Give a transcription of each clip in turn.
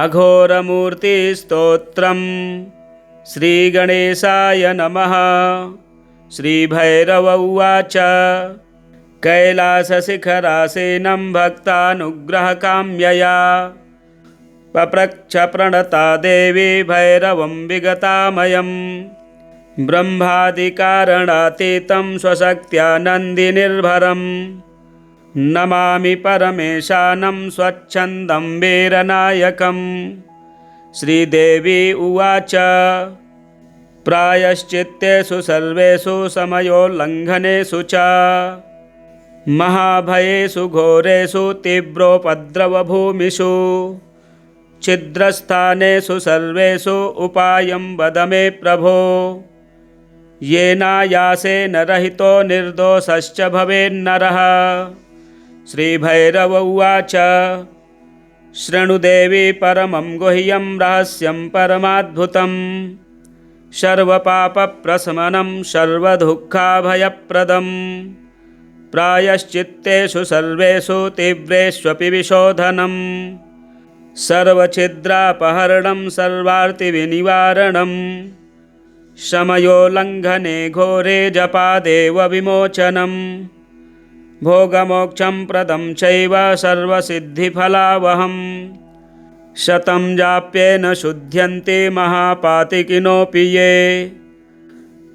अघोरमूर्तिस्तोत्रम् श्रीगणेशाय नमः। श्रीभैरव उवाच कैलासशिखरासीनं भक्तानुग्रहकाम्यया पप्रच्छ प्रणता देवी भैरवं विगतामयम् ब्रह्मादिकारणातीतं स्वशक्त्या नन्दिनिर्भरम् नमामि परमेशानं स्वच्छन्दं वीरनायकम्। श्रीदेवी उवाच प्रायश्चित्तेषु सर्वेषु समयोल्लङ्घनेषु च महाभयेषु घोरेषु तीव्रोपद्रवभूमिषु छिद्रस्थानेषु सर्वेषु उपायं वद मे प्रभो येनायासेन रहितो निर्दोषश्च भवेन्नरः। श्रीभैरव उवाच शृणुदेवी परमं गुह्यं रहस्यं परमाद्भुतं सर्वपापप्रशमनं सर्वदुःखाभयप्रदं प्रायश्चित्तेषु सर्वेषु तीव्रेष्वपि विशोधनं सर्वछिद्रापहरणं सर्वार्तिविनिवारणं समयोल्लङ्घने घोरे जपादेव विमोचनं भोगमोक्षं प्रदं चैव सर्वसिद्धिफलावहम् शतं जाप्येन शुध्यन्ति महापातिकिनोऽपि ये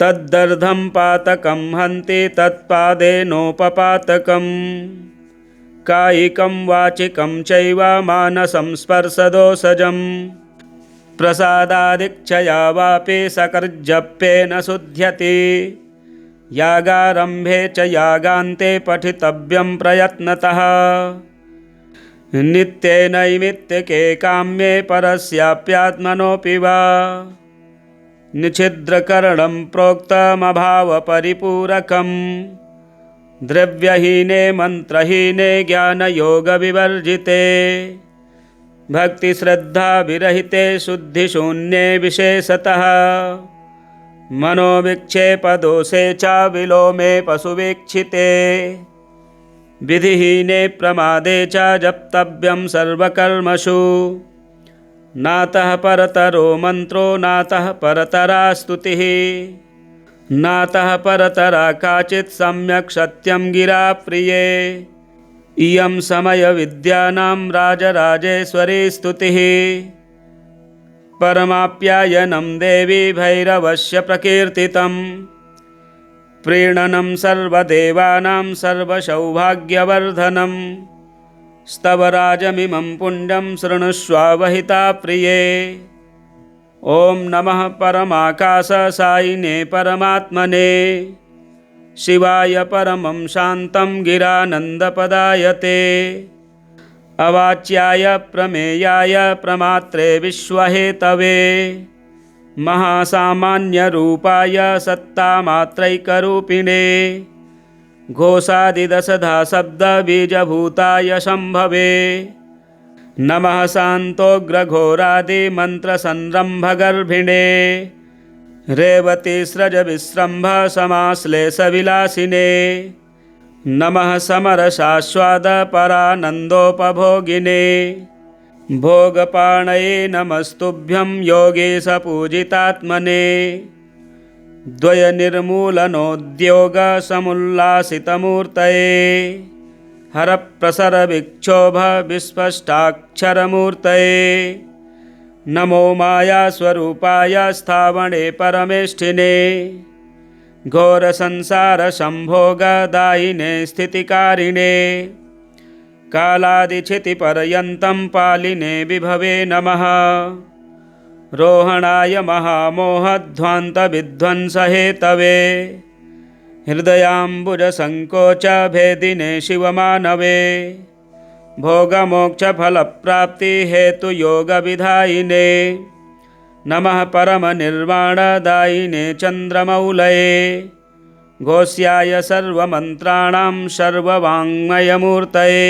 तद्दर्धं पातकं हन्ति तत्पादेनोपपातकम् कायिकं वाचिकं चैव मानसं स्पर्शदोषजम् प्रसादादिच्छया वापि सकर्जप्येन शुध्यति यागारम्भे च यागान्ते पठितव्यं प्रयत्नतः नित्ये नैमित्तिके काम्ये परस्याप्यात्मनोऽपि वा निच्छिद्रकरणं प्रोक्तमभावपरिपूरकं द्रव्यहीने मन्त्रहीने ज्ञानयोगविवर्जिते भक्तिश्रद्धाविरहिते शुद्धिशून्ये विशेषतः मनोविक्षेपदोषे च विलोमे पशुवीक्षिते विधिहीने प्रमादे च जप्तव्यं सर्वकर्मसु नातः परतरो मन्त्रो नातः परतरा स्तुतिः नातः परतरा काचित् सम्यक् सत्यं गिरा प्रिये इयं समयविद्यानां राजराजेश्वरी स्तुतिः परमाप्यायनं देवी भैरवस्य प्रकीर्तितम् प्रीणनं सर्वदेवानां सर्वसौभाग्यवर्धनं स्तवराजमिमं पुण्यं शृणुष्वावहिता प्रिये। ॐ नमः परमाकाशसायिने परमात्मने शिवाय परमं शान्तं गिरानन्दपदायते अवाच्याय प्रमेयाय प्रमात्रे विश्वहेतवे महासामान्यरूपाय सत्तामात्रैकरूपिणे घोषादिदशधा शब्दबीजभूताय शम्भवे नमः शान्तोग्रघोरादिमन्त्रसंरम्भगर्भिणे रेवतीस्रजविस्रम्भ समाश्लेषविलासिने नमः समरसास्वादपरानन्दोपभोगिने भोगपाणये नमस्तुभ्यं योगेशपूजितात्मने द्वयनिर्मूलनोद्योगसमुल्लासितमूर्तये हरप्रसरविक्षोभविस्पष्टाक्षरमूर्तये नमो मायास्वरूपाय स्थावणे परमेष्ठिने घोरसंसारसंभोगदायिने स्थितिकारिणे कालादिच्छितिपर्यन्तं पालिने विभवे नमः रोहणाय महामोहध्वान्तविध्वंसहेतवे हृदयाम्बुजसङ्कोचभेदिने शिवमानवे भोगमोक्षफलप्राप्तिहेतुयोगविधायिने नमः परमनिर्वाणदायिने चन्द्रमौलये घोष्याय सर्वमन्त्राणां सर्ववाङ्मयमूर्तये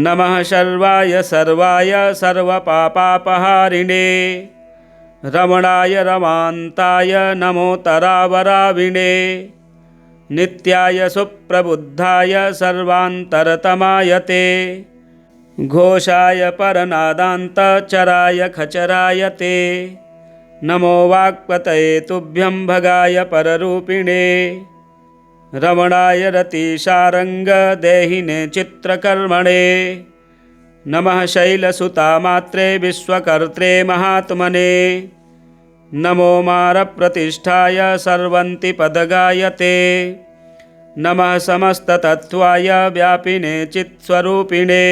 नमः सर्वाय सर्वाय सर्वपापापहारिणे रमणाय रमान्ताय नमोतरावराविणे नित्याय सुप्रबुद्धाय सर्वान्तरतमायते घोषाय परनादान्तचराय खचराय ते नमो वाक्पतये तुभ्यं भगाय पररूपिणे रमणाय रतिशारङ्गदेहिने चित्रकर्मणे नमः शैलसुतामात्रे विश्वकर्त्रे महात्मने नमो मारप्रतिष्ठाय सर्वन्तिपदगायते नमः समस्ततत्त्वाय व्यापिने चित्स्वरूपिणे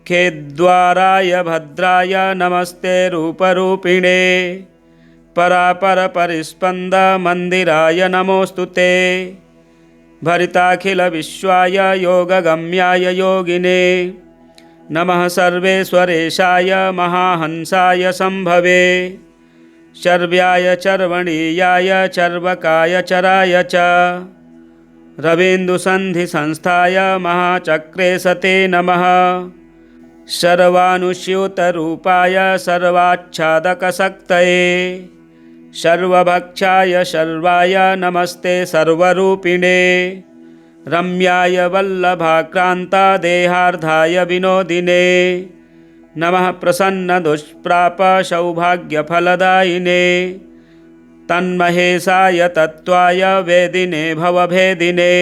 खेद्वाराय भद्राय नमस्ते रूपरूपिणे परापरपरिस्पन्दमन्दिराय नमोऽस्तु ते भरिताखिलविश्वाय योगगम्याय योगिने नमः सर्वेश्वरेशाय महाहंसाय सम्भवे शर्व्याय चर्वणीयाय चर्वकाय चराय च रवीन्दुसन्धिसंस्थाय महाचक्रे सते नमः सर्वानुस्यूतरूपाय सर्वाच्छादकशक्तये सर्वभक्षाय सर्वाय नमस्ते सर्वरूपिणे रम्याय वल्लभाक्रान्तादेहार्धाय विनोदिने नमः प्रसन्नदुष्प्रापसौभाग्यफलदायिने तन्महेशाय तत्त्वाय वेदिने भवभेदिने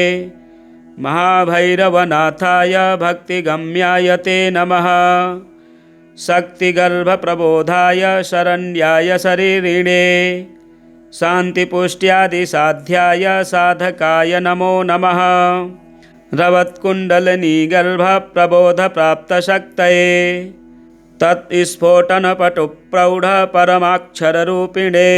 महाभैरवनाथाय भक्तिगम्याय ते नमः शक्तिगर्भप्रबोधाय शरण्याय शरीरिणे शान्तिपुष्ट्यादिसाध्याय साधकाय नमो नमः रवत्कुण्डलिनीगर्भप्रबोधप्राप्तशक्तये तत्स्फोटनपटुप्रौढपरमाक्षररूपिणे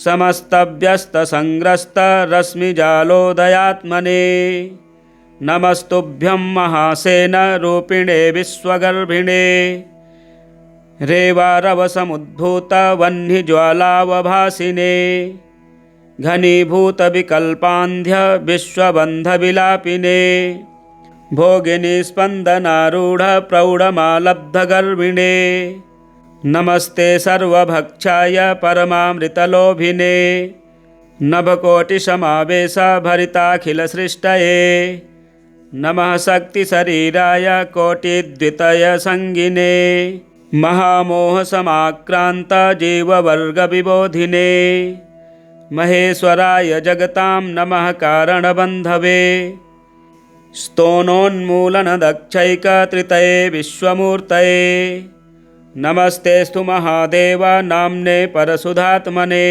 समस्तव्यस्तसङ्ग्रस्तरश्मिजालोदयात्मने नमस्तुभ्यं महासेनरूपिणे विश्वगर्भिणे रेवारवसमुद्भूतवह्निज्वालावभासिने घनीभूतविकल्पान्ध्य विश्वबन्धविलापिने भोगिनी स्पन्दनारूढ प्रौढमालब्धगर्भिणे नमस्ते सर्वभक्षाय परमामृतलोभिने नभकोटिसमावेश भरिताखिलसृष्टये नमः शक्तिशरीराय कोटिद्वितयसङ्गिने महामोहसमाक्रान्त जीववर्गविबोधिने महेश्वराय जगतां नमः कारणबन्धवे स्तोनोन्मूलनदक्षैकत्रितये विश्वमूर्तये नमस्तेस्तु महादेव नाम्ने परशुधात्मने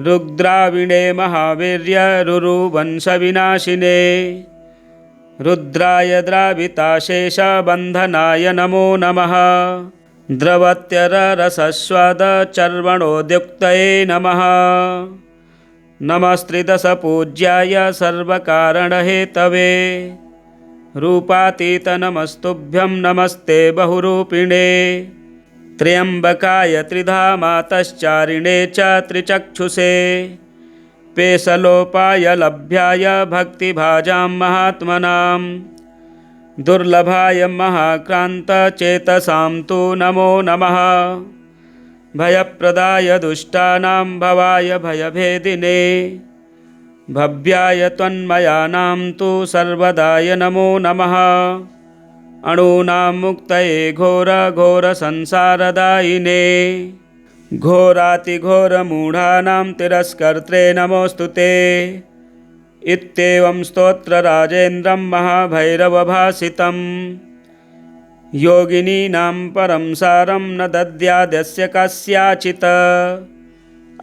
रुद्राविणे महावीर्य रुरुवंशविनाशिने रुद्राय द्राविताशेषबन्धनाय नमो नमः द्रवत्यररसस्वादचर्वणोद्युक्तये नमः नमस्त्रिदशपूज्याय सर्वकारणहेतवे रूपातीतनमस्तुभ्यं नमस्ते बहुरूपिणे त्र्यम्बकाय त्रिधामातश्चारिणे च त्रिचक्षुषे पेशलोपाय लभ्याय भक्तिभाजां महात्मनां दुर्लभाय महाक्रान्तचेतसां तु नमो नमः भयप्रदाय दुष्टानां भवाय भयभेदिने भव्याय त्वन्मयानां तु सर्वदाय नमो नमः अणूनां मुक्तये घोरघोरसंसारदायिने घोरातिघोरमूढानां तिरस्कर्त्रे नमोऽस्तु ते इत्येवं स्तोत्रराजेन्द्रं महाभैरवभासितं योगिनीनां परं सारं न दद्यादस्य कस्याचित्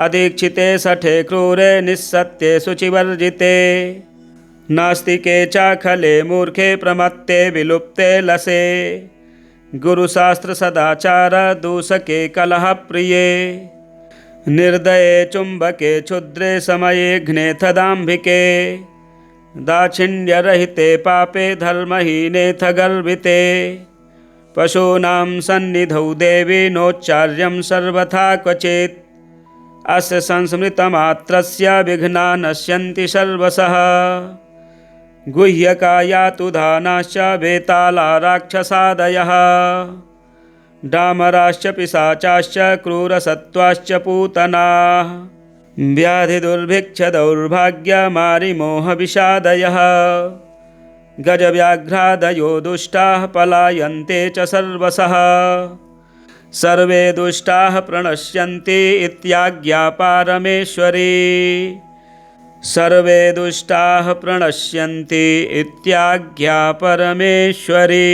अदीक्षिते शठे क्रूरे निस्सत्ये शुचिवर्जिते नास्तिके चाखले मूर्खे प्रमत्ते विलुप्ते लसे गुरुशास्त्रसदाचार दूषके कलहप्रिये निर्दये चुम्बके क्षुद्रे समये घ्नेथ दाम्भिके दाक्षिण्यरहिते पापे धर्महीनेथ गर्विते पशूनां सन्निधौ देवी नोच्चार्यं सर्वथा क्वचित् अस्य संस्मृतमात्रस्य विघ्ना नश्यन्ति सर्वशः गुह्यकायातुधानाश्च वेताला राक्षसादयः डामराश्च पिशाचाश्च क्रूरसत्त्वाश्च पूतनाः व्याधिदुर्भिक्षदौर्भाग्यमारिमोहविषादयः गजव्याघ्रादयो दुष्टाः पलायन्ते च सर्वशः सर्वे दुष्टाः प्रणश्यन्ति इत्याज्ञा परमेश्वरी सर्वे दुष्टाः प्रणश्यन्ति इत्याज्ञा परमेश्वरी।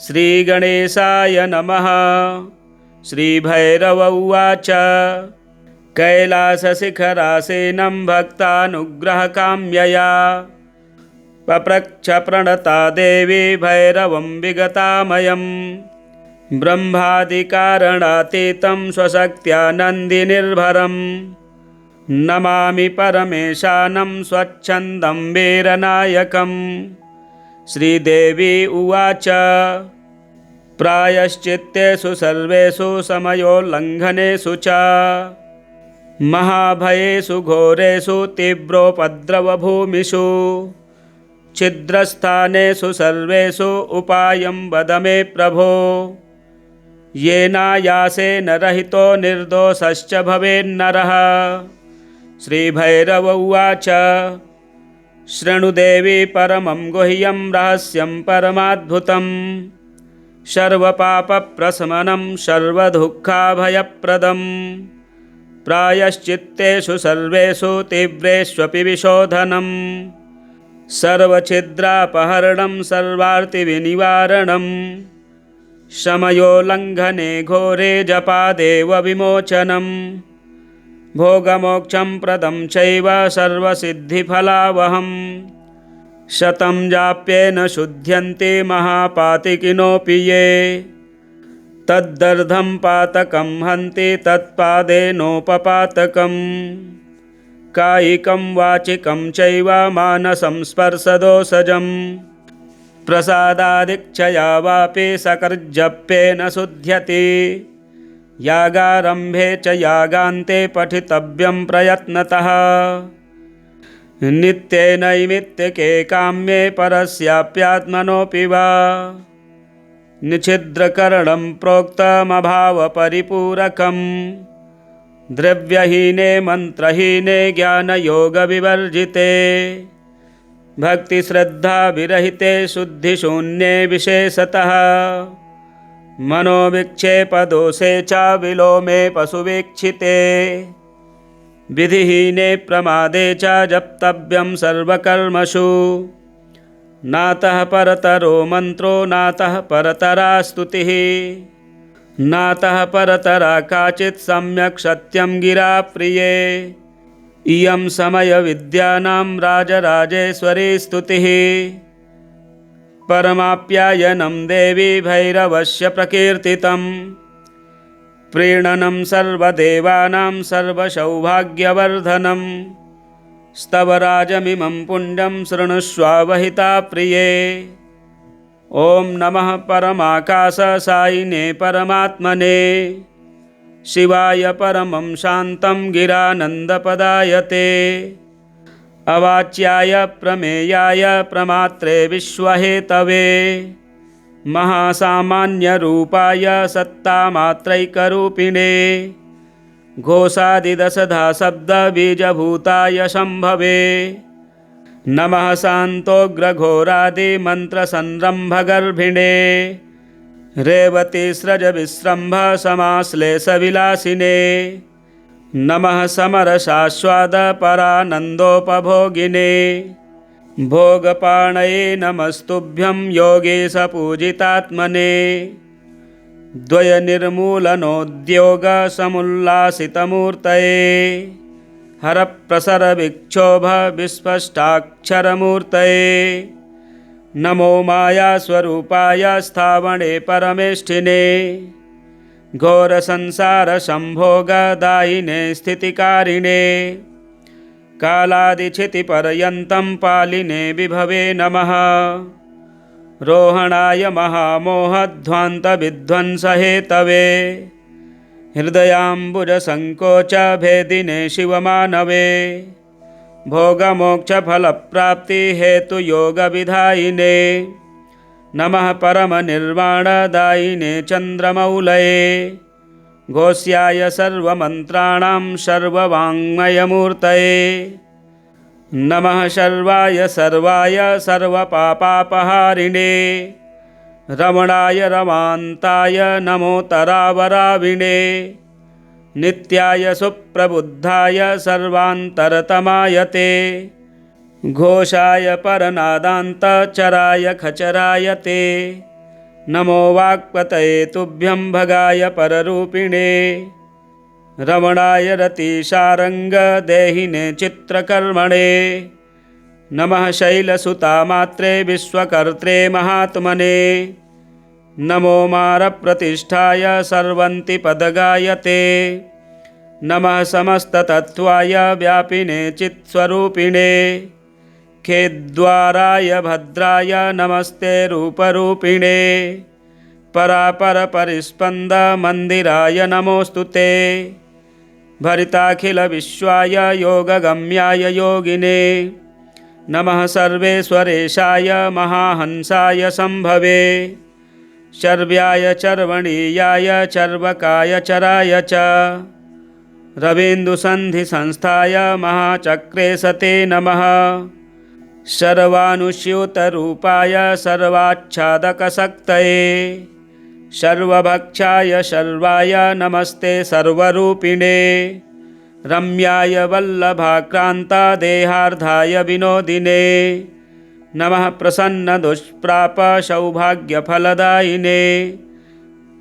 श्रीगणेशाय नमः। श्रीभैरव उवाच कैलासशिखरासीनं भक्तानुग्रहकाम्यया पप्रच्छ प्रणता देवी भैरवं विगतामयम् ब्रह्मादिकारणातीतं स्वशक्त्या नन्दिनिर्भरम् नमामि परमेशानं स्वच्छन्दं वीरनायकम्। श्रीदेवी उवाच प्रायश्चित्तेषु सर्वेषु समयोल्लङ्घनेषु च महाभयेषु घोरेषु तीव्रोपद्रवभूमिषु छिद्रस्थानेषु सर्वेषु उपायं वद मे प्रभो येनायासेन रहितो निर्दोषश्च भवेन्नरः। श्रीभैरव उवाच शृणु देवी परमं गुह्यं रहस्यं परमाद्भुतं सर्वपापप्रशमनं सर्वदुःखाभयप्रदं प्रायश्चित्तेषु सर्वेषु तीव्रेष्वपि विशोधनं सर्वछिद्रापहरणं सर्वार्तिविनिवारणं समयोल्लङ्घने घोरे जपादेव विमोचनं भोगमोक्षं प्रदं चैव सर्वसिद्धिफलावहम् शतं जाप्येन शुध्यन्ति महापातिकिनोऽपि ये तद्दर्धं पातकं हन्ति तत्पादेनोपपातकम् कायिकं वाचिकं चैव मानसं स्पर्शदोषजं प्रसादादिच्छया वापि सकर्जप्येन शुध्यति यागारम्भे च यागान्ते पठितव्यं प्रयत्नतः नित्ये नैमित्तिके काम्ये परस्याप्यात्मनोऽपि वा निच्छिद्रकरणं प्रोक्तमभावपरिपूरकं द्रव्यहीने मन्त्रहीने ज्ञानयोगविवर्जिते भक्तिश्रद्धाविरहिते शुद्धिशून्ये विशेषतः मनोविक्षेपदोषे च विलोमे पशुवीक्षिते विधिहीने प्रमादे च जप्तव्यं सर्वकर्मसु नातः परतरो मन्त्रो नातः परतरा स्तुतिः नातः परतरा काचित् सम्यक् सत्यं गिरा प्रिये इयं समयविद्यानां राजराजेश्वरी स्तुतिः परमाप्यायनं देवी भैरवस्य प्रकीर्तितं प्रीणनं सर्वदेवानां सर्वसौभाग्यवर्धनं स्तवराजमिमं पुण्यं शृणुष्वावहिता प्रिये। ॐ नमः परमाकाशसायिने परमात्मने शिवाय परमं शान्तं गिरानन्दपदायते अवाच्याय प्रमेयाय प्रमात्रे विश्वहेतवे महासामान्यरूपाय सत्तामात्रैकरूपिणे घोषादिदशधा शब्दबीजभूताय शम्भवे नमः शान्तोग्रघोरादिमन्त्रसंरम्भगर्भिणे रेवतीस्रजविस्रम्भ समाश्लेषविलासिने नमः समरसास्वादपरानन्दोपभोगिने भोगपाणये नमस्तुभ्यं योगेशपूजितात्मने द्वयनिर्मूलनोद्योगसमुल्लासितमूर्तये हरप्रसरविक्षोभविस्पष्टाक्षरमूर्तये नमो मायास्वरूपाय स्थावणे परमेष्ठिने घोरसंसारसंभोगदायिने स्थितिकारिणे कालादिच्छितिपर्यन्तं पालिने विभवे नमः रोहणाय महामोहध्वान्तविध्वंसहेतवे हृदयाम्बुजसङ्कोचभेदिने शिवमानवे भोगमोक्षफलप्राप्तिहेतुयोगविधायिने नमः परमनिर्वाणदायिने चन्द्रमौलये घोष्याय सर्वमन्त्राणां सर्ववाङ्मयमूर्तये नमः सर्वाय सर्वाय सर्वपापापहारिणे रमणाय रमान्ताय नमोतरावराविणे नित्याय सुप्रबुद्धाय सर्वान्तरतमाय ते घोषाय परनादान्तचराय खचराय ते नमो वाक्पतये तुभ्यं भगाय पररूपिणे रमणाय रतिशारंग देहिने चित्रकर्मणे नमः शैलसुतामात्रे विश्वकर्त्रे महात्मने नमो मारप्रतिष्ठाय सर्वन्ति पदगायते नमः समस्ततत्त्वाय व्यापिने चित्स्वरूपिणे खेद्वाराय भद्राय नमस्ते रूपरूपिणे परापरपरिस्पन्द मन्दिराय नमोऽस्तु ते भरिताखिलविश्वाय योगगम्याय योगिने नमः सर्वेश्वरेशाय महाहंसाय संभवे शर्व्याय चर्वणीयाय चर्वकाय चराय च रवीन्दुसन्धिसंस्थाय महाचक्रे सते नमः सर्वानुस्यूतरूपाय सर्वाच्छादकशक्तये सर्वभक्षाय सर्वाय नमस्ते सर्वरूपिणे रम्याय वल्लभाक्रान्तादेहार्धाय विनोदिने नमः प्रसन्नदुष्प्राप सौभाग्यफलदायिने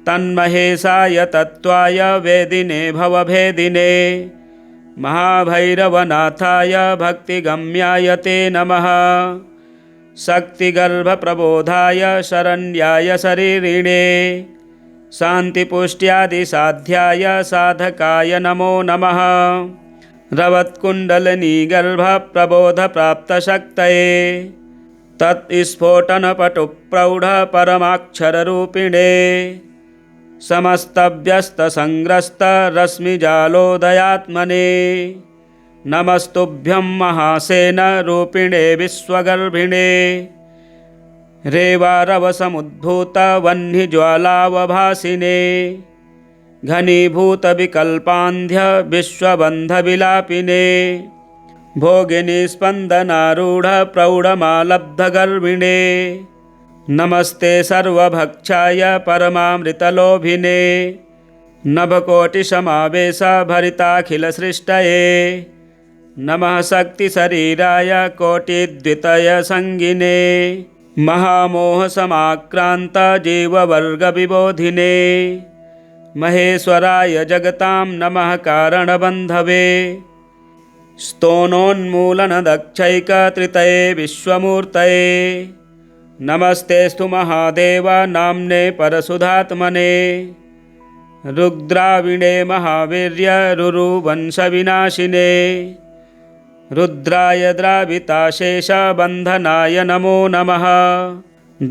तन्महेशाय तत्त्वाय वेदिने भवभेदिने महाभैरवनाथाय भक्तिगम्याय ते नमः शक्तिगर्भप्रबोधाय शरण्याय शरीरिणे शान्तिपुष्ट्यादिसाध्याय साधकाय नमो नमः रवत्कुण्डलिनीगर्भप्रबोधप्राप्तशक्तये तत्स्फोटनपटुप्रौढपरमाक्षररूपिणे समस्तव्यस्तसंग्रस्तरश्मिजालोदयात्मने नमस्तुभ्यं महासेनरूपिणे विश्वगर्भिणे रेवारवसमुद्भूतवह्निज्वालावभासिने घनीभूतविकल्पान्ध्य विश्वबन्धविलापिने भोगिनी स्पन्दनारूढ प्रौढमालब्धगर्भिणे नमस्ते सर्वभक्षाय परमामृतलोभिने नभकोटिसमावेश भरिताखिलसृष्टये नमः शक्तिशरीराय कोटिद्वितयसंगिने महामोहसमाक्रान्त जीववर्गविबोधिने महेश्वराय जगतां नमः कारणबन्धवे स्तोनोन्मूलनदक्षैकत्रितये विश्वमूर्तये नमस्तेऽस्तु महादेव नाम्ने परशुधात्मने रुद्राविणे महावीर्य रुरुवंशविनाशिने रुद्राय द्राविताशेषबन्धनाय नमो नमः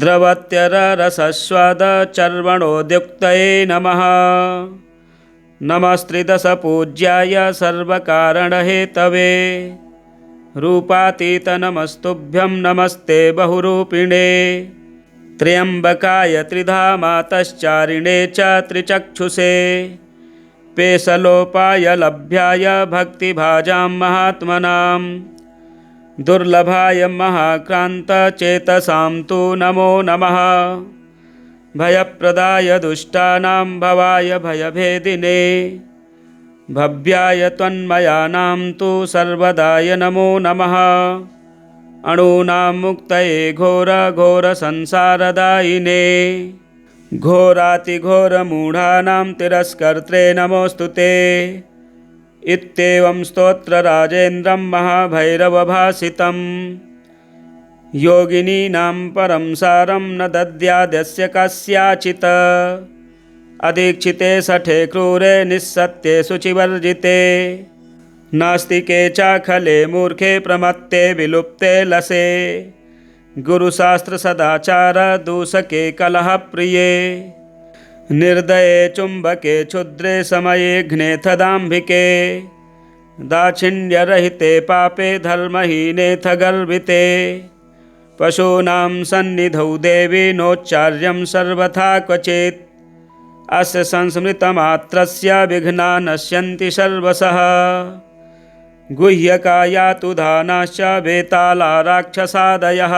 द्रवत्यररसस्वादचर्वणोद्युक्तये नमः नमस्त्रिदशपूज्याय सर्वकारणहेतवे रूपातीत नमस्तुभ्यं नमस्ते बहुरूपिणे त्र्यम्बकाय त्रिधामातश्चारिणे च त्रिचक्षुषे पेशलोपाय लभ्याय भक्तिभाजां महात्मनां दुर्लभाय महाक्रान्तचेतसां तु नमो नमः भयप्रदाय दुष्टानां भवाय भयभेदिने भव्याय त्वन्मयानां तु सर्वदाय नमो नमः अणूनां मुक्तये घोरघोरसंसारदायिने घोरातिघोरमूढानां तिरस्कर्त्रे नमोऽस्तु ते इत्येवं स्तोत्रराजेन्द्रं महाभैरवभासितं योगिनीनां परं सारं न दद्याद्यस्य कस्याचित् अदीक्षिते शठे क्रूरे निस्सत्ये शुचिवर्जिते नास्तिके चाखले मूर्खे प्रमत्ते विलुप्ते लसे गुरुशास्त्र सदाचार दूषके कलहप्रिये निर्दये चुम्बके क्षुद्रे समये घ्नेथ दाम्भिके दाक्षिण्यरहिते पापे धर्महीनेथ गर्विते पशूनां सन्निधौ देवी नोच्चार्यं सर्वथा क्वचित् अस्य संस्मृतमात्रस्य विघ्ना नश्यन्ति सर्वशः गुह्यकायातुधानाश्च वेताला राक्षसादयः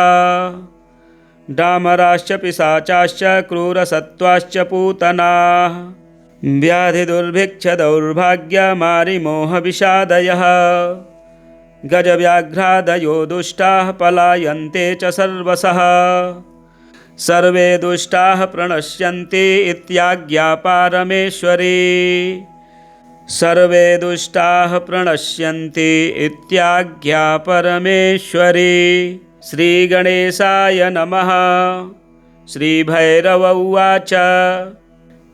डामराश्च पिशाचाश्च क्रूरसत्त्वाश्च पूतनाः व्याधिदुर्भिक्षदौर्भाग्यमारिमोहविषादयः गजव्याघ्रादयो दुष्टाः पलायन्ते च सर्वशः सर्वे दुष्टाः प्रणश्यन्ति इत्याज्ञा परमेश्वरी सर्वे दुष्टाः प्रणश्यन्ति इत्याज्ञा परमेश्वरी। श्रीगणेशाय नमः। श्रीभैरव उवाच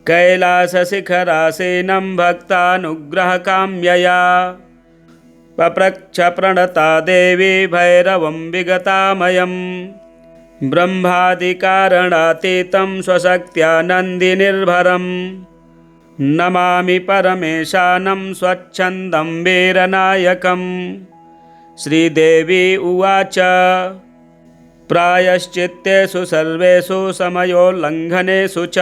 कैलासशिखरासेनं भक्तानुग्रहकाम्यया पप्रच्छ प्रणता देवी भैरवं विगतामयं ब्रह्मादिकारणातीतं स्वशक्त्या नन्दिनिर्भरं नमामि परमेशानं स्वच्छन्दं वीरनायकम्। श्रीदेवी उवाच प्रायश्चित्तेषु सर्वेषु समयोल्लङ्घनेषु च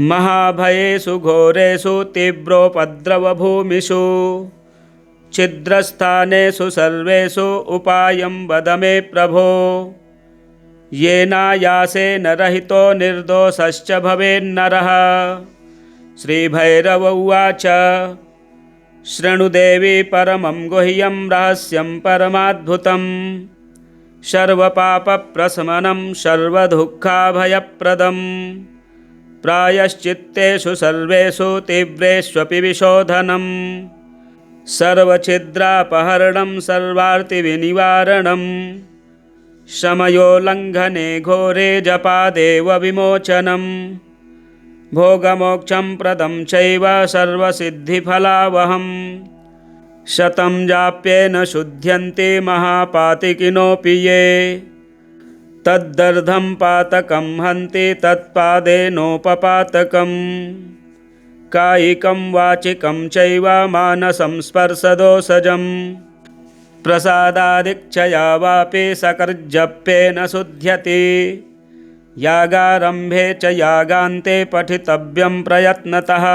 महाभयेषु घोरेषु तीव्रोपद्रवभूमिषु छिद्रस्थानेषु सर्वेषु उपायं वद मे प्रभो येनायासेन रहितो निर्दोषश्च भवेन्नरः। श्रीभैरव उवाच शृणुदेवी परमं गुह्यं रहस्यं परमाद्भुतं सर्वपापप्रशमनं सर्वदुःखाभयप्रदं प्रायश्चित्तेषु सर्वेषु तीव्रेष्वपि विशोधनं सर्वछिद्रापहरणं सर्वार्तिविनिवारणं समयोल्लङ्घने घोरे जपादेव विमोचनं भोगमोक्षं प्रदं चैव सर्वसिद्धिफलावहं शतं जाप्येन शुध्यन्ते महापातिकिनोऽपि ये तद्दर्धं पातकं हन्ति तत्पादेनोपपातकं कायिकं वाचिकं चैव मानसं स्पर्शदोषजं प्रसादादिच्छया वापि सकर्जप्येन शुध्यति यागारम्भे च यागान्ते पठितव्यं प्रयत्नतः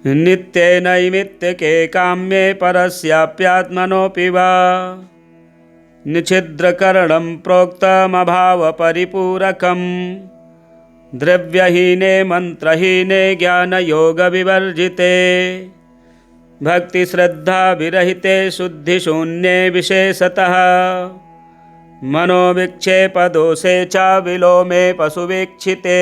नित्येनैमित्तिके काम्ये परस्याप्यात्मनोऽपि वा निच्छिद्रकरणं प्रोक्तमभावपरिपूरकं द्रव्यहीने मन्त्रहीने ज्ञानयोगविवर्जिते भक्तिश्रद्धाविरहिते शुद्धिशून्ये विशेषतः मनोविक्षेपदोषे च विलोमे पशुवीक्षिते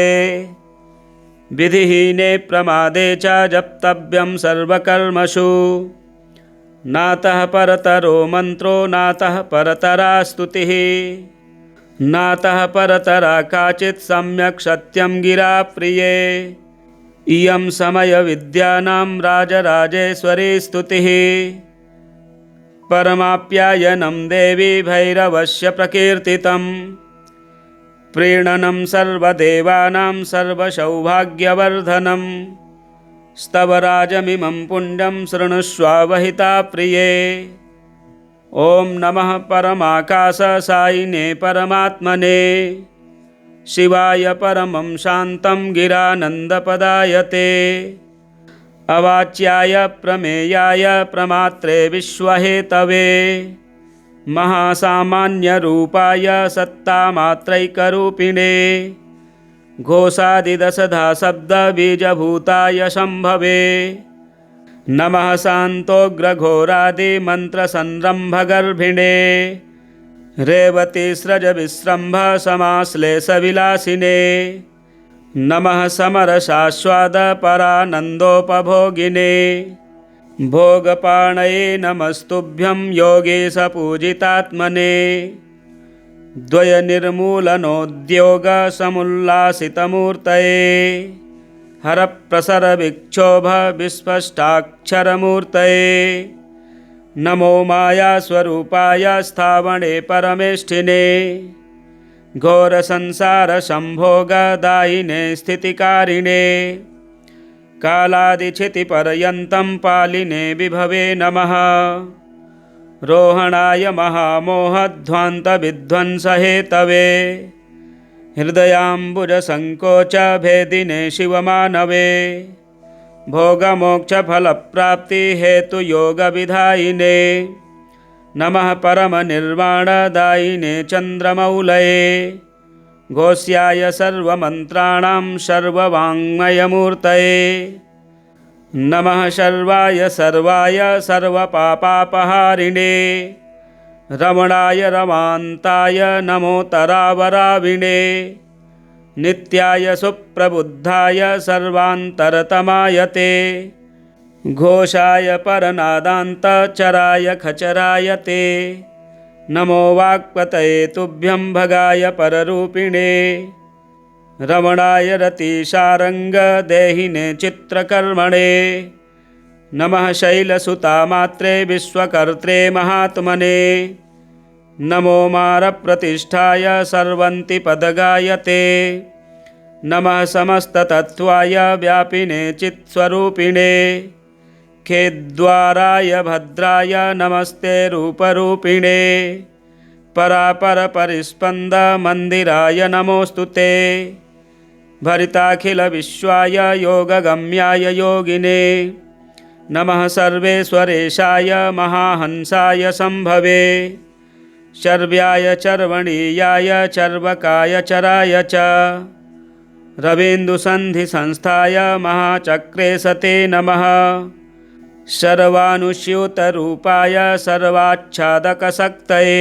विधिहीने प्रमादे च जप्तव्यं सर्वकर्मसु नातः परतरो मन्त्रो नातः परतरा स्तुतिः नातः परतरा काचित् सम्यक् सत्यं गिरा प्रिये इयं समयविद्यानां राजराजेश्वरी स्तुतिः परमाप्यायनं देवी भैरवस्य प्रकीर्तितं प्रीणनं सर्वदेवानां सर्वसौभाग्यवर्धनं स्तवराजमिमं पुण्यं शृणुष्वावहिता प्रिये। ॐ नमः परमाकाशसायिने परमात्मने शिवाय परमं शान्तं गिरानन्दपदायते अवाच्याय प्रमेयाय प्रमात्रे विश्वहेतवे महासामान्यरूपाय सत्तामात्रैकरूपिणे घोषादिदशधा शब्दबीजभूताय शम्भवे नमः शान्तोग्रघोरादिमन्त्रसंरम्भगर्भिणे रेवतीस्रजविस्रम्भ समाश्लेषविलासिने नमः समरसास्वादपरानन्दोपभोगिने भोगपाणये नमस्तुभ्यं योगेशपूजितात्मने द्वयनिर्मूलनोद्योगसमुल्लासितमूर्तये हरप्रसरविक्षोभविस्पष्टाक्षरमूर्तये नमो मायास्वरूपाय स्थावणे परमेष्ठिने घोरसंसारसंभोगदायिने स्थितिकारिणे कालादिच्छितिपर्यन्तं पालिने विभवे नमः रोहणाय महामोहध्वान्तविध्वंसहेतवे हृदयाम्बुजसङ्कोचभेदिने शिवमानवे भोगमोक्षफलप्राप्तिहेतुयोगविधायिने नमः परमनिर्वाणदायिने चन्द्रमौलये घोष्याय सर्वमन्त्राणां सर्ववाङ्मयमूर्तये नमः शर्वाय सर्वाय सर्वपापापहारिणे रमणाय रमान्ताय नमोतरावराविणे नित्याय सुप्रबुद्धाय सर्वान्तरतमाय ते घोषाय परनादान्तचराय खचराय ते नमो वाक्पतये तुभ्यं भगाय पररूपिणे रमणाय रतिशारङ्गदेहिने चित्रकर्मणे नमः शैलसुतामात्रे विश्वकर्त्रे महात्मने नमो मारप्रतिष्ठाय सर्वन्तिपदगाय ते नमः समस्ततत्त्वाय व्यापिने चित्स्वरूपिणे खेद्वाराय भद्राय नमस्ते रूपरूपिणे परापरपरिस्पन्दमन्दिराय नमोऽस्तु ते भरिताखिलविश्वाय योगगम्याय योगिने नमः सर्वेश्वरेशाय महाहंसाय सम्भवे शर्व्याय चर्वणीयाय चर्वकाय चराय च रवीन्दुसन्धिसंस्थाय महाचक्रे सते नमः सर्वानुस्यूतरूपाय सर्वाच्छादकशक्तये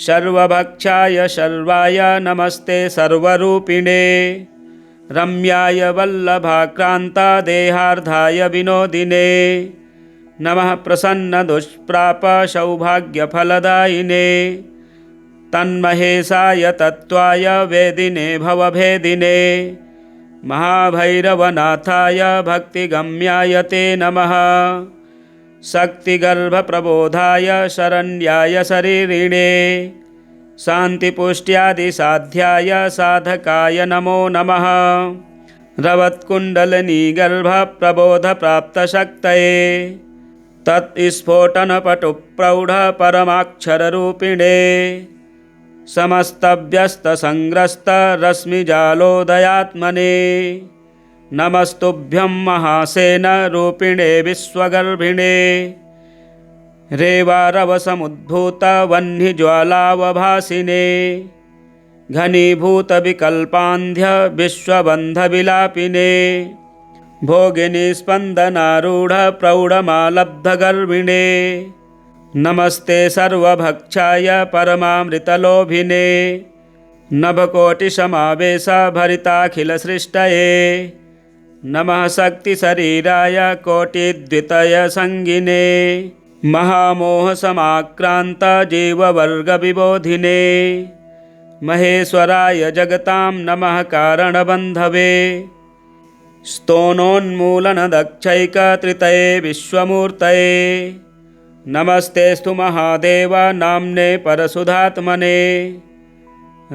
सर्वभक्षाय शर्वाय नमस्ते सर्वरूपिणे रम्याय वल्लभाक्रान्तदेहार्धाय विनोदिने नमः प्रसन्नदुष्प्रापसौभाग्यफलदायिने तन्महेशाय तत्त्वाय वेदिने भवभेदिने महाभैरवनाथाय भक्तिगम्याय ते नमः शक्तिगर्भप्रबोधाय शरण्याय शरीरिणे शान्तिपुष्ट्यादिसाध्याय साधकाय नमो नमः रवत्कुण्डलिनीगर्भप्रबोधप्राप्तशक्तये तत्स्फोटनपटुप्रौढपरमाक्षररूपिणे समस्तव्यस्तसङ्ग्रस्तरश्मिजालोदयात्मने नमस्तुभ्यं महासेनरूपिणे विश्वगर्भिणे रेवारवसमुद्भूतवह्निज्वालावभासिने घनीभूतविकल्पान्ध्य विश्वबन्धविलापिने भोगिनी स्पन्दनारूढप्रौढमालब्धगर्भिणे नमस्ते सर्वभक्षाय परमामृतलोभिने नभकोटिसमावेशभरिताखिलसृष्टये नमः शक्तिशरीराय कोटिद्वितयसङ्गिने महामोहसमाक्रान्तजीववर्गविबोधिने महेश्वराय जगतां नमः कारणबन्धवे स्तोनोन्मूलनदक्षैकत्रितये विश्वमूर्तये नमस्तेऽस्तु महादेव नाम्ने परशुधात्मने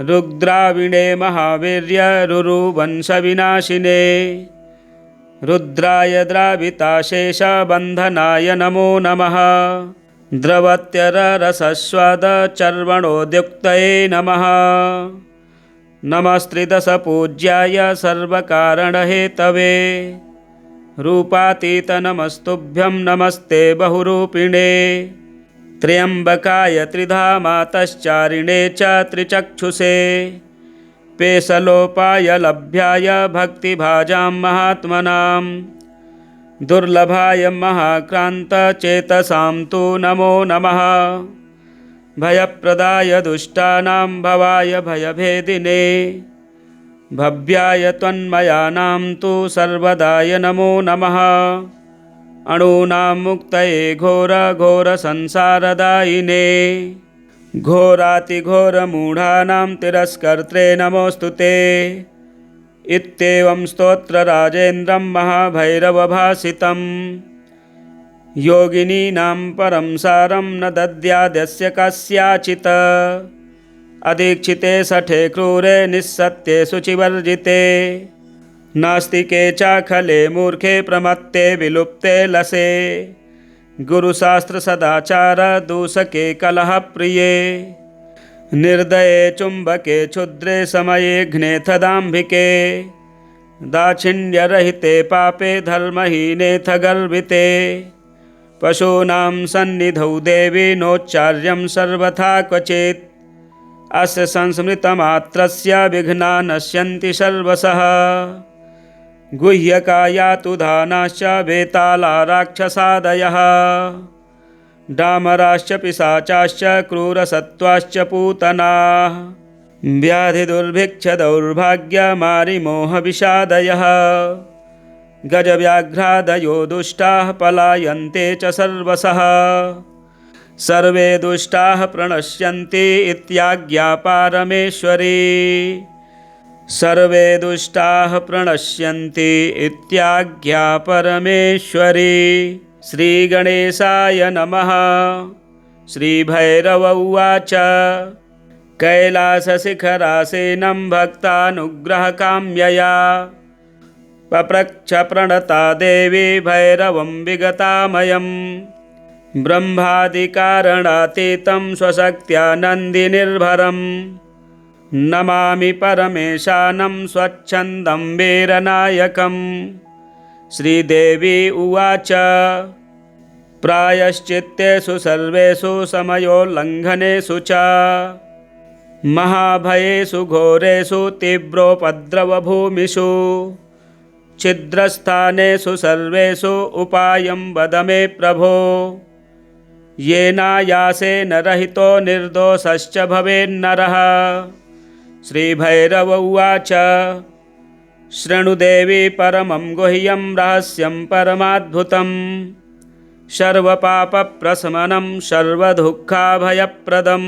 रुद्राविणे महावीर्य रुरुवंशविनाशिने रुद्राय द्राविताशेषबन्धनाय नमो नमः द्रवत्यररसस्वादचर्वणोद्युक्तये नमः नमस्त्रिदशपूज्याय सर्वकारणहेतवे रूपातीतनमस्तुभ्यं नमस्ते बहुरूपिणे त्र्यम्बकाय त्रिधामातश्चारिणे च त्रिचक्षुषे पेशलोपाय लभ्याय भक्तिभाजां महात्मनां दुर्लभाय महाक्रान्तचेतसां तु नमो नमः भयप्रदाय दुष्टानां भवाय भयभेदिने भव्याय त्वन्मयानां तु सर्वदाय नमो नमः अणूनां मुक्तये घोरघोरसंसारदायिने घोरातिघोरमूढानां तिरस्कर्त्रे नमोऽस्तु ते इत्येवं स्तोत्रराजेन्द्रं महाभैरवभासितं योगिनीनां परं सारं न दद्याद्यस्य कस्याचित् अदीक्षिते शठे क्रूरे निस्सत्ये शुचिवर्जिते नास्तिके चाखले मूर्खे प्रमत्ते विलुप्ते लसे गुरुशास्त्रसदाचार दूषके कलहप्रिये निर्दये चुम्बके क्षुद्रे समये घ्नेथदाम्भिके दाक्षिण्यरहिते पापे धर्महीनेऽथ गर्विते पशूनां सन्निधौ देवी नोच्चार्यं सर्वथा क्वचित् अस्य संस्मृतमात्रस्य विघ्ना नश्यन्ति सर्वशः गुह्यकायातुधानाश्च वेताला राक्षसादयः डामराश्च पिशाचाश्च क्रूरसत्त्वाश्च पूतनाः व्याधिदुर्भिक्षदौर्भाग्यमारिमोहविषादयः गजव्याघ्रादयो दुष्टाः पलायन्ते च सर्वशः सर्वे दुष्टाः प्रणश्यन्ति इत्याज्ञा पारमेश्वरी सर्वे दुष्टाः प्रणश्यन्ति इत्याज्ञा परमेश्वरी। श्रीगणेशाय नमः। श्रीभैरव उवाच कैलासशिखरासीनं भक्तानुग्रहकाम्यया पप्रच्छ प्रणता देवी भैरवं विगतामयम् ब्रह्मादिकारणातीतं स्वशक्त्या नन्दिनिर्भरम् नमामि परमेशानं स्वच्छन्दं वीरनायकम्। श्रीदेवी उवाच प्रायश्चित्तेषु सर्वेषु समयोल्लङ्घनेषु च महाभयेषु घोरेषु तीव्रोपद्रवभूमिषु छिद्रस्थानेषु सर्वेषु उपायं वद मे प्रभो येनायासेन रहितो निर्दोषश्च भवेन्नरः। श्रीभैरव उवाच शृणुदेवी परमं गुह्यं रहस्यं परमाद्भुतं सर्वपापप्रशमनं सर्वदुःखाभयप्रदं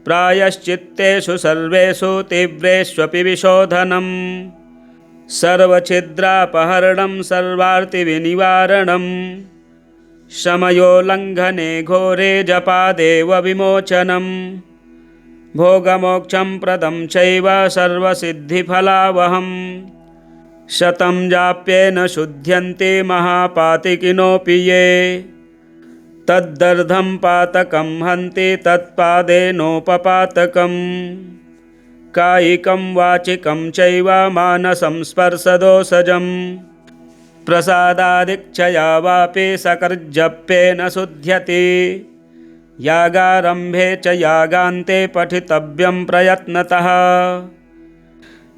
प्रायश्चित्तेषु सर्वेषु तीव्रेष्वपि विशोधनं सर्वछिद्रापहरणं सर्वार्तिविनिवारणं शमयोल्लङ्घने घोरे जपादेव विमोचनं भोगमोक्षं प्रदं चैव सर्वसिद्धिफलावहं शतं जाप्येन शुध्यन्ति महापातिकिनोऽपि ये तद्दर्धं पातकं हन्ति तत्पादेनोपपातकम् कायिकं वाचिकं चैव मानसं स्पर्शदोषजम् प्रसादादिक्षया वापि सकर्जप्येन शुध्यति यागारम्भे च यागान्ते पठितव्यं प्रयत्नतः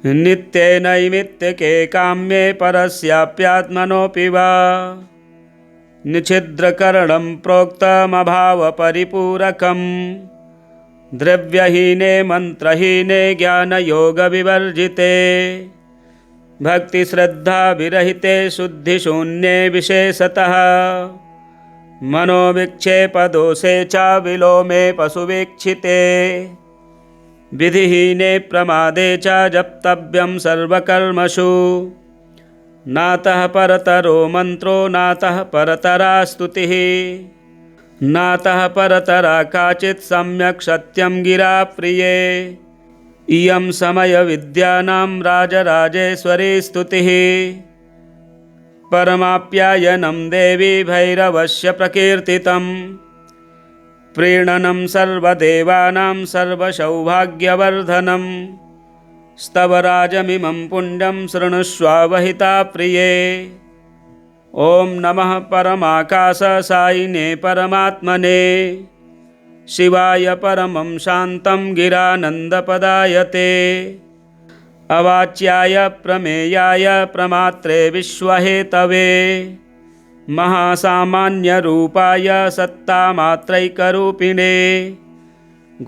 नित्ये नैमित्तिके काम्ये परस्याप्यात्मनोऽपि वा निच्छिद्रकरणं प्रोक्तमभावपरिपूरकं द्रव्यहीने मन्त्रहीने ज्ञानयोगविवर्जिते भक्तिश्रद्धाविरहिते शुद्धिशून्ये विशेषतः मनोविक्षेपदोषे च विलोमे पशुवीक्षिते विधिहीने प्रमादे च जप्तव्यं सर्वकर्मसु नातः परतरो मन्त्रो नातः परतरा स्तुतिः नातः परतरा काचित् सम्यक् सत्यं गिरा प्रिये इयं समयविद्यानां राजराजेश्वरी स्तुतिः परमाप्यायनं देवी भैरवस्य प्रकीर्तितं प्रीणनं सर्वदेवानां सर्वसौभाग्यवर्धनं स्तवराजमिमं पुण्यं शृणुष्वावहिता प्रिये। ॐ नमः परमाकाशसायिने परमात्मने शिवाय परमं शान्तं गिरानन्दपदायते अवाच्याय प्रमेयाय प्रमात्रे विश्वहेतवे महासामान्यरूपाय सत्तामात्रैकरूपिणे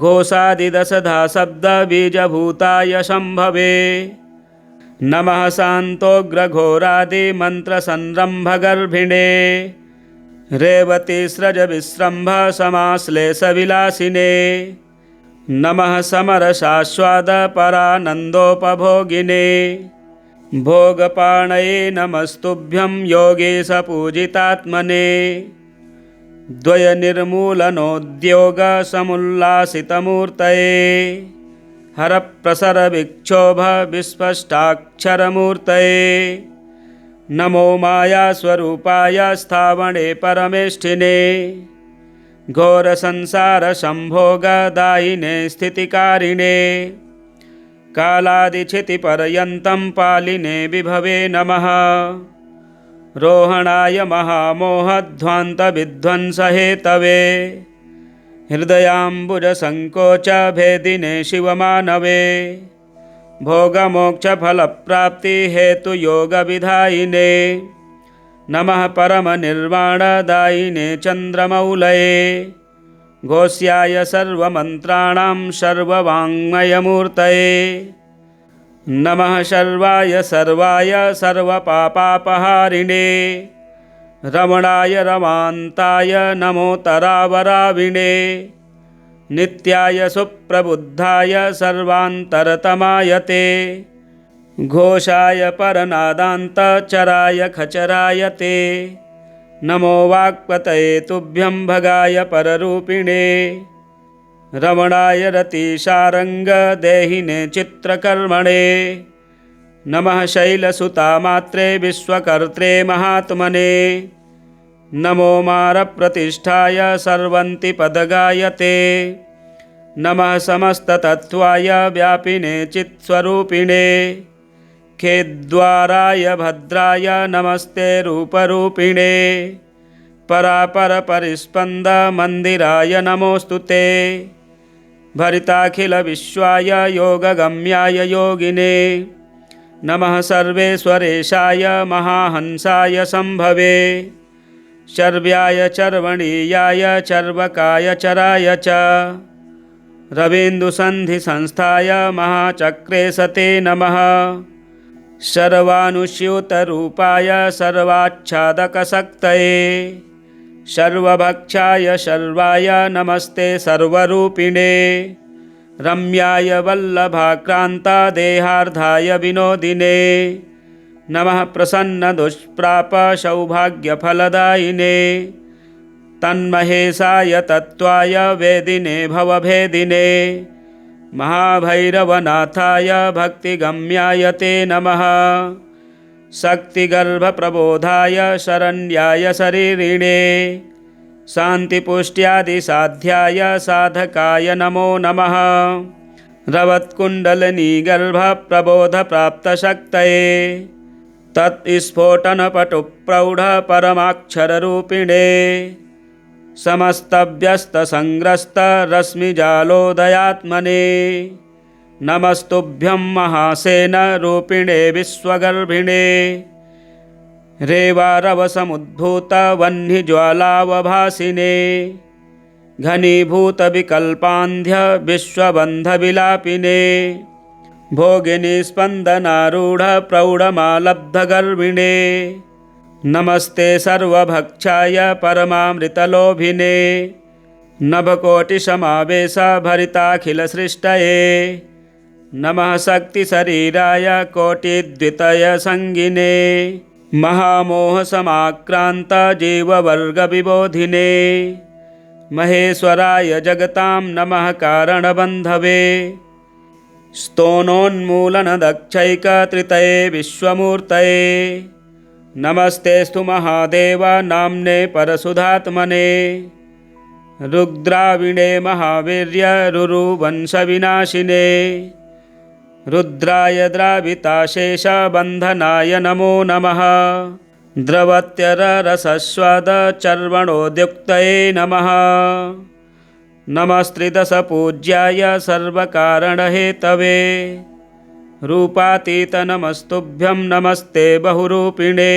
घोषादिदशधा शब्दबीजभूताय शम्भवे नमः शान्तोग्रघोरादिमन्त्रसंरम्भगर्भिणे रेवतीस्रजविस्रम्भ समाश्लेषविलासिने नमः समरसास्वादपरानन्दोपभोगिने भोगपाणये नमस्तुभ्यं योगेशपूजितात्मने द्वयनिर्मूलनोद्योगसमुल्लासितमूर्तये हरप्रसरविक्षोभविस्पष्टाक्षरमूर्तये नमो मायास्वरूपाय स्थावणे परमेष्ठिने घोरसंसारसंभोगदायिने स्थितिकारिणे कालादिक्षितिपर्यन्तं पालिने विभवे नमः। रोहणाय महामोहध्वान्तविध्वंसहेतवे हृदयाम्बुजसङ्कोचभेदिने शिवमानवे भोगमोक्षफलप्राप्तिहेतुयोगविधायिने नमः परमनिर्वाणदायिने चन्द्रमौलये घोष्याय सर्वमन्त्राणां सर्ववाङ्मयमूर्तये नमः शर्वाय सर्वाय सर्वपापापहारिणे रमणाय रमान्ताय नमोतरावराविणे नित्याय सुप्रबुद्धाय सर्वान्तरतमाय ते घोषाय परनादान्तचराय खचराय ते नमो वाक्पतये तुभ्यं भगाय पररूपिणे रमणाय रतिशारङ्गदेहिने चित्रकर्मणे नमः शैलसुतामात्रे विश्वकर्त्रे महात्मने नमो मारप्रतिष्ठाय सर्वन्तिपदगायते नमः समस्ततत्त्वाय व्यापिने चित्स्वरूपिणे खेद्वाराय भद्राय नमस्ते रूपरूपिणे परापरपरिस्पन्दमन्दिराय नमोऽस्तु ते भरिताखिलविश्वाय योगगम्याय योगिने नमः सर्वेश्वरेशाय महाहंसाय सम्भवे शर्व्याय चर्वणीयाय चर्वकाय चराय च रवीन्दुसन्धिसंस्थाय महाचक्रे सते नमः सर्वानुस्यूतरूपाय सर्वाच्छादकशक्तये सर्वभक्षाय सर्वाय नमस्ते सर्वरूपिणे रम्याय वल्लभाक्रान्तादेहार्धाय विनोदिने नमः प्रसन्नदुष्प्रापसौभाग्यफलदायिने तन्महेशाय तत्त्वाय वेदिने भवभेदिने महाभैरवनाथाय भक्तिगम्याय ते नमः शक्तिगर्भप्रबोधाय शरण्याय शरीरिणे शान्तिपुष्ट्यादिसाध्याय साधकाय नमो नमः रवत्कुण्डलिनीगर्भप्रबोधप्राप्तशक्तये तत्स्फोटनपटुप्रौढपरमाक्षररूपिणे समस्तव्यस्तसङ्ग्रस्तरश्मिजालोदयात्मने नमस्तुभ्यं महासेनरूपिणे विश्वगर्भिणे रेवारवसमुद्भूतवह्निज्वालावभासिने घनीभूतविकल्पान्ध्य विश्वबन्धविलापिने भोगिनी स्पन्दनारूढप्रौढमालब्धगर्भिणे नमस्ते सर्वभक्षाय परमामृतलोभिने नभकोटिसमावेशभरिताखिलसृष्टये नमः शक्तिशरीराय कोटिद्वितयसङ्गिने महामोहसमाक्रान्तजीववर्गविबोधिने महेश्वराय जगतां नमः कारणबन्धवे स्तोनोन्मूलनदक्षैकत्रितये विश्वमूर्तये नमस्तेस्तु महादेव नाम्ने परशुधात्मने रुद्राविणे महावीर्य रुरुवंशविनाशिने रुद्राय द्राविताशेषबन्धनाय नमो नमः द्रवत्यररसस्वादचर्वणोद्युक्तये नमः नमस्त्रिदशपूज्याय सर्वकारणहेतवे रूपातीतनमस्तुभ्यं नमस्ते बहुरूपिणे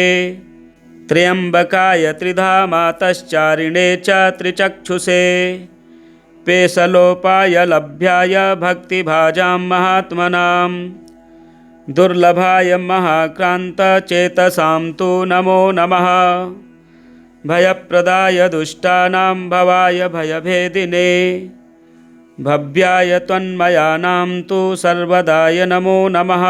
त्र्यम्बकाय त्रिधामातश्चारिणे च त्रिचक्षुषे पेशलोपाय लभ्याय भक्तिभाजां महात्मनां दुर्लभाय महाक्रान्तचेतसां तु नमो नमः भयप्रदाय दुष्टानां भवाय भयभेदिने भव्याय त्वन्मयानां तु सर्वदाय नमो नमः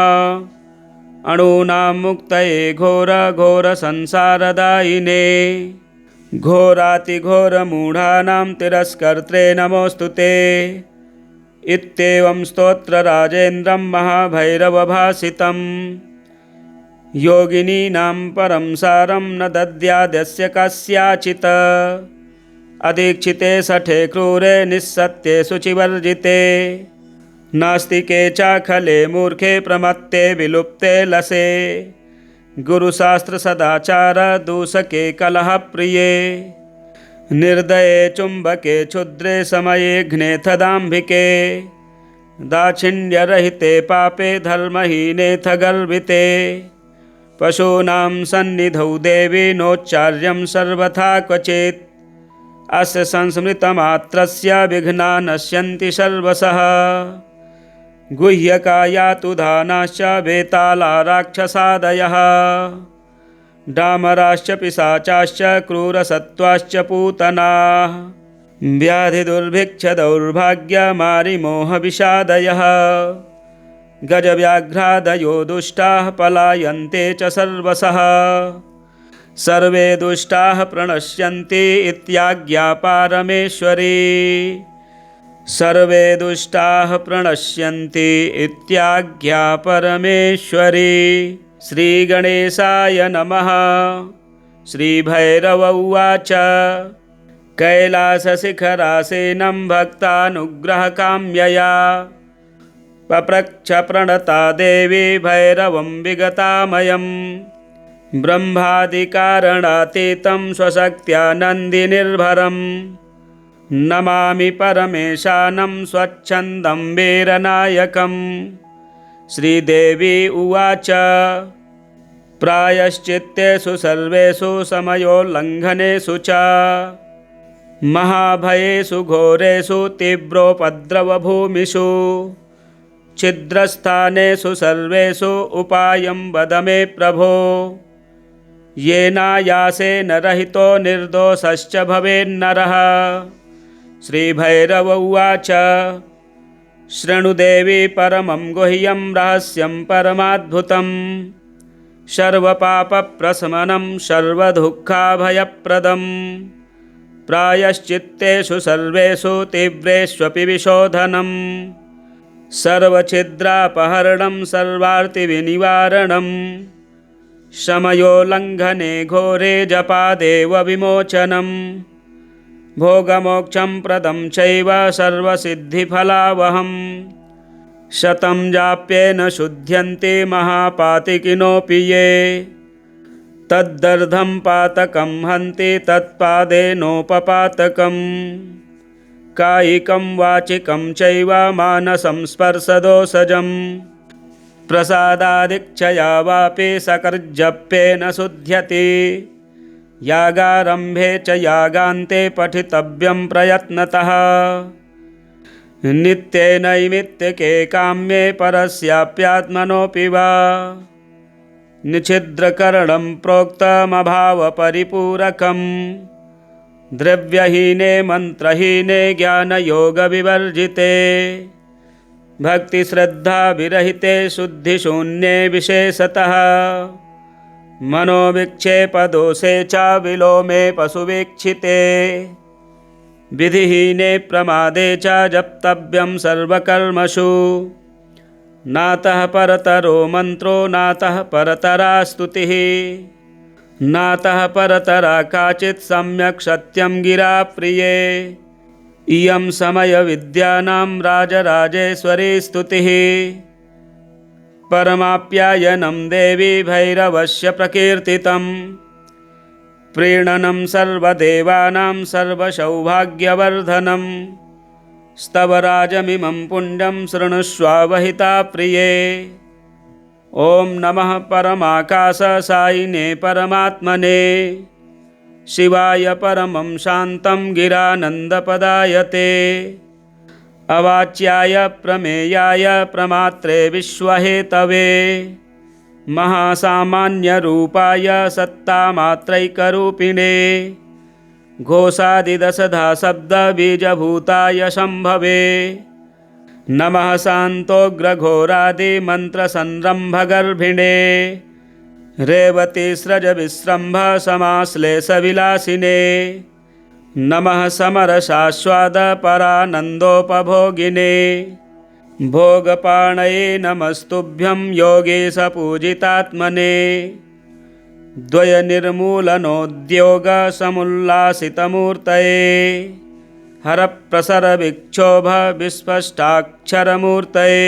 अणूनां मुक्तये घोरघोरसंसारदायिने घोरातिघोरमूढानां तिरस्कर्त्रे नमोऽस्तु ते इत्येवं स्तोत्रराजेन्द्रं महाभैरवभासितं योगिनीनां परं सारं न दद्यादस्य कस्याचित् अदीक्षिते शठे क्रूरे निस्सत्ये शुचिवर्जिते नास्तिके चाखले मूर्खे प्रमत्ते विलुप्ते लसे गुरुशास्त्र सदाचार दूषके कलह प्रिये निर्दये चुंबके क्षुद्रे समये घ्नेथ दाम्भिके दाक्षिण्यरहिते पापे धर्महीनेथ गर्विते पशूनां सन्निधौ देवी नोच्चार्यं सर्वथा क्वचित् अस्य संस्मृतमात्रस्य विघ्ना नश्यन्ति सर्वशः गुह्यकायातुधानाश्च वेताला राक्षसादयः डामराश्च पिशाचाश्च क्रूरसत्त्वाश्च पूतनाः व्याधिदुर्भिक्षदौर्भाग्यमारिमोहविषादयः गजव्याघ्रादयो दुष्टाः पलायन्ते च सर्वशः सर्वे दुष्टाः प्रणश्यन्ति इत्याज्ञा पारमेश्वरी सर्वे दुष्टाः प्रणश्यन्ति इत्याज्ञा परमेश्वरी। श्रीगणेशाय नमः। श्रीभैरव उवाच कैलासशिखरासीनं भक्तानुग्रहकाम्यया पप्रच्छ प्रणता देवी भैरवं विगतामयम् ब्रह्मादिकारणातीतं स्वशक्त्या नन्दिनिर्भरम् नमामि परमेशानं स्वच्छन्दं वीरनायकम्। श्रीदेवी उवाच प्रायश्चित्तेषु सर्वेषु समयोल्लङ्घनेषु च महाभयेषु घोरेषु तीव्रोपद्रवभूमिषु छिद्रस्थानेषु सर्वेषु उपायं वद मे प्रभो येनायासेन रहितो निर्दोषश्च भवेन्नरः। श्रीभैरव उवाच शृणु देवी परमं गुह्यं रहस्यं परमाद्भुतं सर्वपापप्रशमनं सर्वदुःखाभयप्रदं प्रायश्चित्तेषु सर्वेषु तीव्रेष्वपि विशोधनं सर्वछिद्रापहरणं सर्वार्तिविनिवारणं समयोल्लङ्घने घोरे जपादेव विमोचनं भोगमोक्षं प्रदं चैव सर्वसिद्धिफलावहं शतं जाप्येन शुध्यन्ति महापातिकिनोऽपि ये तद्दर्धं पातकं हन्ति तत्पादेनोपपातकं कायिकं वाचिकं चैव मानसं स्पर्शदोषजं प्रसादादिच्छया वापि सकर्जप्येन शुध्यति यागारम्भे च यागान्ते पठितव्यं प्रयत्नतः नित्ये नैमित्तिके काम्ये परस्याप्यात्मनोऽपि वा निच्छिद्रकरणं प्रोक्तमभावपरिपूरकं द्रव्यहीने मन्त्रहीने ज्ञानयोगविवर्जिते भक्तिश्रद्धाविरहिते शुद्धिशून्ये विशेषतः मनोविक्षेपदोषे च विलोमे पशुवीक्षिते विधिहीने प्रमादे च जप्तव्यं सर्वकर्मसु नातः परतरो मन्त्रो नातः परतरा स्तुतिः नातः परतरा काचित् सम्यक् सत्यं गिरा प्रिये इयं समयविद्यानां राजराजेश्वरी स्तुतिः परमाप्यायनं देवी भैरवस्य प्रकीर्तितं प्रीणनं सर्वदेवानां सर्वसौभाग्यवर्धनं स्तवराजमिमं पुण्यं शृणुष्वावहिता प्रिये। ॐ नमः परमाकाशसायिने परमात्मने शिवाय परमं शान्तं गिरानन्दपदायते अवाच्याय प्रमेयाय प्रमात्रे विश्वहेतवे महासामान्यरूपाय सत्तामात्रैकरूपिणे घोषादिदशधा शब्दबीजभूताय शम्भवे नमः शान्तोग्रघोरादिमन्त्रसंरम्भगर्भिणे रेवतीस्रजविस्रम्भ समाश्लेषविलासिने नमः समरसास्वादपरानन्दोपभोगिने भोगपाणये नमस्तुभ्यं योगेशपूजितात्मने द्वयनिर्मूलनोद्योगसमुल्लासितमूर्तये हरप्रसरविक्षोभविस्पष्टाक्षरमूर्तये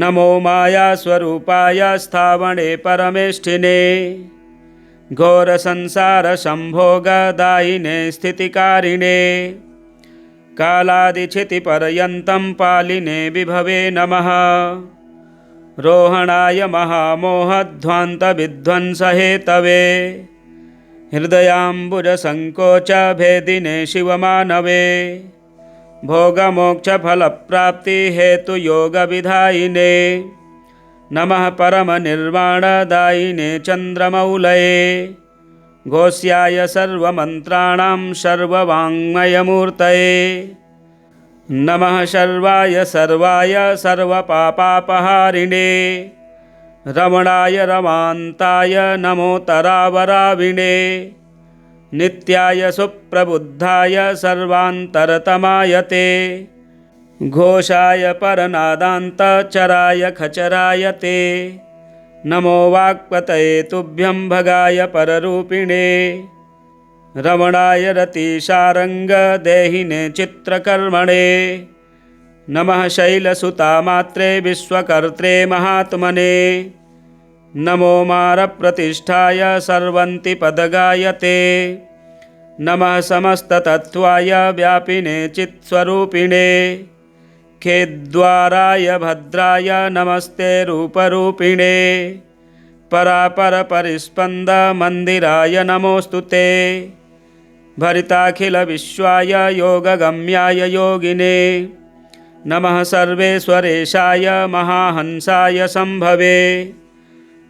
नमो मायास्वरूपाय स्थावणे परमेष्ठिने घोरसंसारसंभोगदायिने स्थितिकारिणे कालादिच्छितिपर्यन्तं पालिने विभवे नमः रोहणाय महामोहध्वान्तविध्वंसहेतवे हृदयाम्बुजसङ्कोचभेदिने शिवमानवे भोगमोक्षफलप्राप्तिहेतुयोगविधायिने नमः परमनिर्वाणदायिने चन्द्रमौलये घोष्याय सर्वमन्त्राणां सर्ववाङ्मयमूर्तये नमः शर्वाय सर्वाय सर्वपापापहारिणे रमणाय रमान्ताय नमोतरावराविणे नित्याय सुप्रबुद्धाय सर्वान्तरतमाय ते घोषाय परनादान्तचराय खचराय ते नमो वाक्पतये तुभ्यं भगाय पररूपिणे रमणाय रतिशारङ्गदेहिने चित्रकर्मणे नमः शैलसुतामात्रे विश्वकर्त्रे महात्मने नमो मारप्रतिष्ठाय सर्वन्तिपदगायते नमः समस्ततत्त्वाय व्यापिने चित्स्वरूपिणे खेद्वाराय भद्राय नमस्ते रूपरूपिणे परापरपरिस्पन्दमन्दिराय नमोऽस्तु ते भरिताखिलविश्वाय योगगम्याय योगिने नमः सर्वेश्वरेशाय महाहंसाय सम्भवे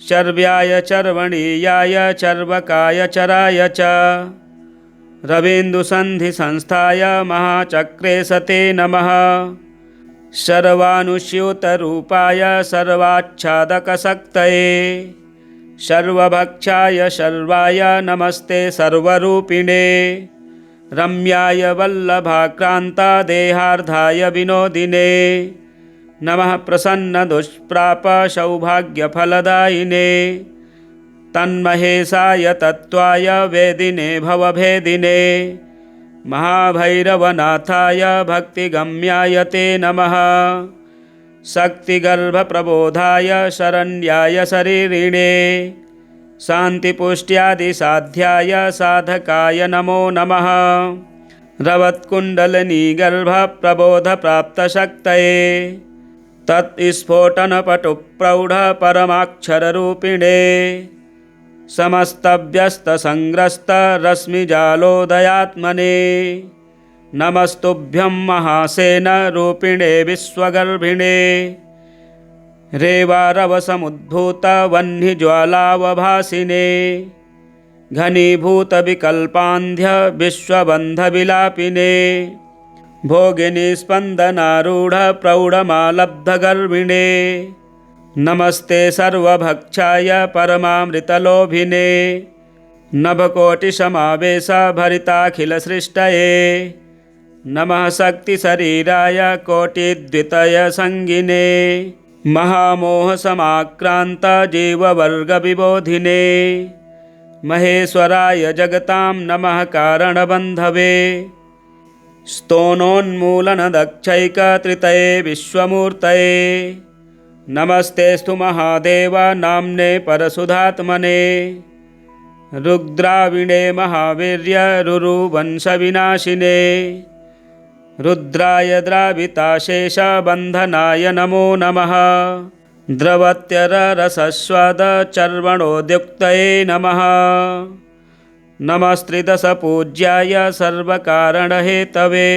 शर्व्याय चर्वणीयाय चर्वकाय चराय च रवीन्दुसन्धिसंस्थाय महाचक्रे सते नमः सर्वानुस्यूतरूपाय सर्वाच्छादकशक्तये सर्वभक्षाय शर्वाय नमस्ते सर्वरूपिणे रम्याय वल्लभाक्रान्तदेहार्धाय विनोदिने नमः प्रसन्नदुष्प्रापसौभाग्यफलदायिने तन्महेशाय तत्त्वाय वेदिने भवभेदिने महाभैरवनाथाय भक्तिगम्याय ते नमः शक्तिगर्भप्रबोधाय शरण्याय शरीरिणे शान्तिपुष्ट्यादिसाध्याय साधकाय नमो नमः रवत्कुण्डलिनीगर्भप्रबोधप्राप्तशक्तये तत्स्फोटनपटुप्रौढपरमाक्षररूपिणे समस्तव्यस्तसंग्रस्तरश्मिजालोदयात्मने नमस्तुभ्यं महासेनरूपिणे विश्वगर्भिणे रेवारवसमुद्भूतवह्निज्वालावभासिने घनीभूतविकल्पान्ध्य विश्वबन्धविलापिने भोगिनी स्पन्दनारूढप्रौढमालब्धगर्भिणे नमस्ते सर्वभक्षाय परमामृतलोभिने नभकोटिसमावेशभरिताखिलसृष्टये नमः शक्तिशरीराय कोटिद्वितयसङ्गिने महामोहसमाक्रान्तजीववर्गविबोधिने महेश्वराय जगतां नमः कारणबन्धवे स्तोनोन्मूलनदक्षैकत्रितये विश्वमूर्तये नमस्तेऽस्तु महादेव नाम्ने परशुधात्मने रुद्राविणे महावीर्य रुरुवंशविनाशिने रुद्राय द्राविताशेषबन्धनाय नमो नमः द्रवत्यररसस्वादचर्वणोद्युक्तये नमः नमस्त्रिदशपूज्याय सर्वकारणहेतवे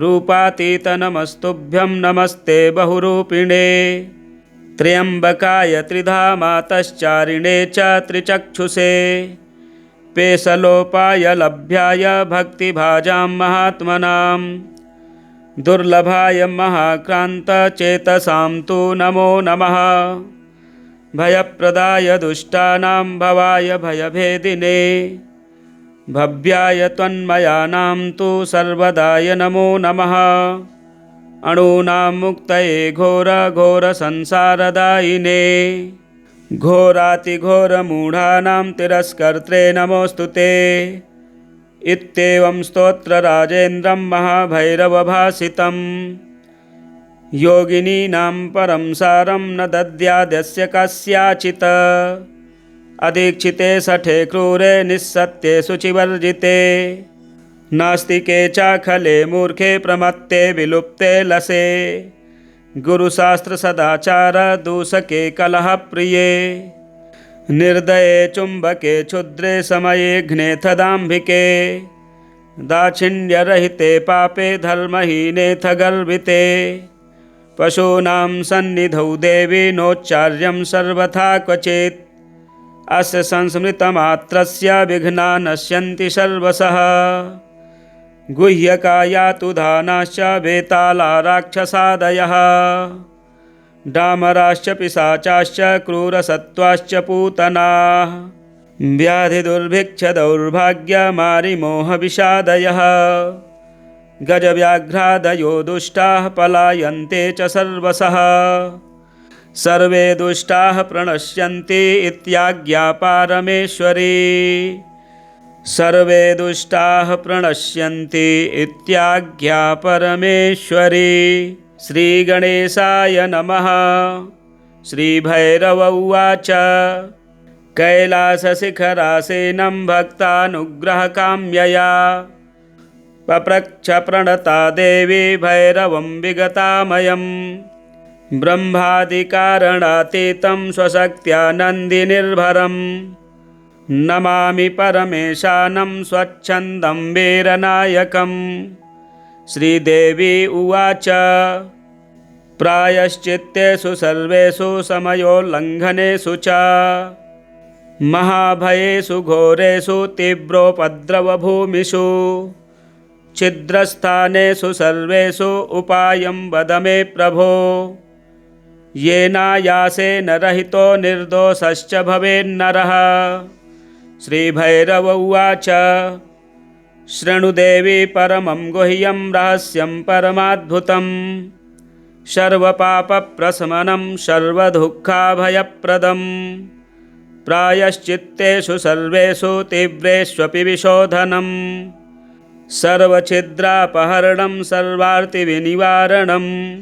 रूपातीतनमस्तुभ्यं नमस्ते बहुरूपिणे त्र्यम्बकाय त्रिधामातश्चारिणे च त्रिचक्षुषे पेशलोपाय लभ्याय भक्तिभाजां महात्मनां दुर्लभाय महाक्रान्तचेतसां तु नमो नमः भयप्रदाय दुष्टानां भवाय भयभेदिने भव्याय त्वन्मयानां तु सर्वदाय नमो नमः अणूनां मुक्तये घोरघोरसंसारदायिने घोरातिघोरमूढानां तिरस्कर्त्रे नमोऽस्तु ते इत्येवं स्तोत्रराजेन्द्रं महाभैरवभासितम्। योगिनीनां परं सारं न दद्यादस्य कस्याचित्। अदीक्षिते शठे क्रूरे निस्सत्ये शुचिवर्जिते। नास्तिके चाखले मूर्खे प्रमत्ते विलुप्ते लसे। गुरुशास्त्र सदाचार दूषके कलहप्रिये। निर्दये चुम्बके क्षुद्रे समये घ्नेथ दाम्भिके। दाक्षिण्यरहिते पापे धर्महीनेथ गर्विते। पशूनां सन्निधौ देवी नोच्चार्यं सर्वथा क्वचित्। अस्य संस्मृतमात्रस्य विघ्ना नश्यन्ति सर्वशः। गुह्यका यातु धानाश्च वेताला राक्षसादयः। डामराश्च पिशाचाश्च क्रूरसत्त्वाश्च पूतनाः। व्याधिदुर्भिक्षदौर्भाग्यमारिमोहविषादयः। गजव्याघ्रादयो दुष्टाः पलायन्ते च सर्वशः। सर्वे दुष्टाः प्रणश्यन्ति इत्याज्ञा परमेश्वरी। सर्वे दुष्टाः प्रणश्यन्ति इत्याज्ञा परमेश्वरी। श्रीगणेशाय नमः। श्रीभैरव उवाच कैलासशिखरासीनं भक्तानुग्रहकाम्यया। पप्रच्छ प्रणता देवी भैरवं विगतामयम्। ब्रह्मादिकारणातीतं स्वशक्त्या नन्दिनिर्भरम्। नमामि परमेशानं स्वच्छन्दं वीरनायकम्। श्रीदेवी उवाच प्रायश्चित्तेषु सर्वेषु समयोल्लङ्घनेषु च। महाभयेषु घोरेषु तीव्रोपद्रवभूमिषु। छिद्रस्थानेषु सर्वेषु उपायं वद मे प्रभो। येनायासेन रहितो निर्दोषश्च भवेन्नरः। श्रीभैरव उवाच शृणु देवी परमं गुह्यं रहस्यं परमाद्भुतम्। सर्वपापप्रशमनं सर्वदुःखाभयप्रदम्। प्रायश्चित्तेषु सर्वेषु तीव्रेष्वपि विशोधनम्। सर्वछिद्रापहरणं सर्वार्तिविनिवारणम्।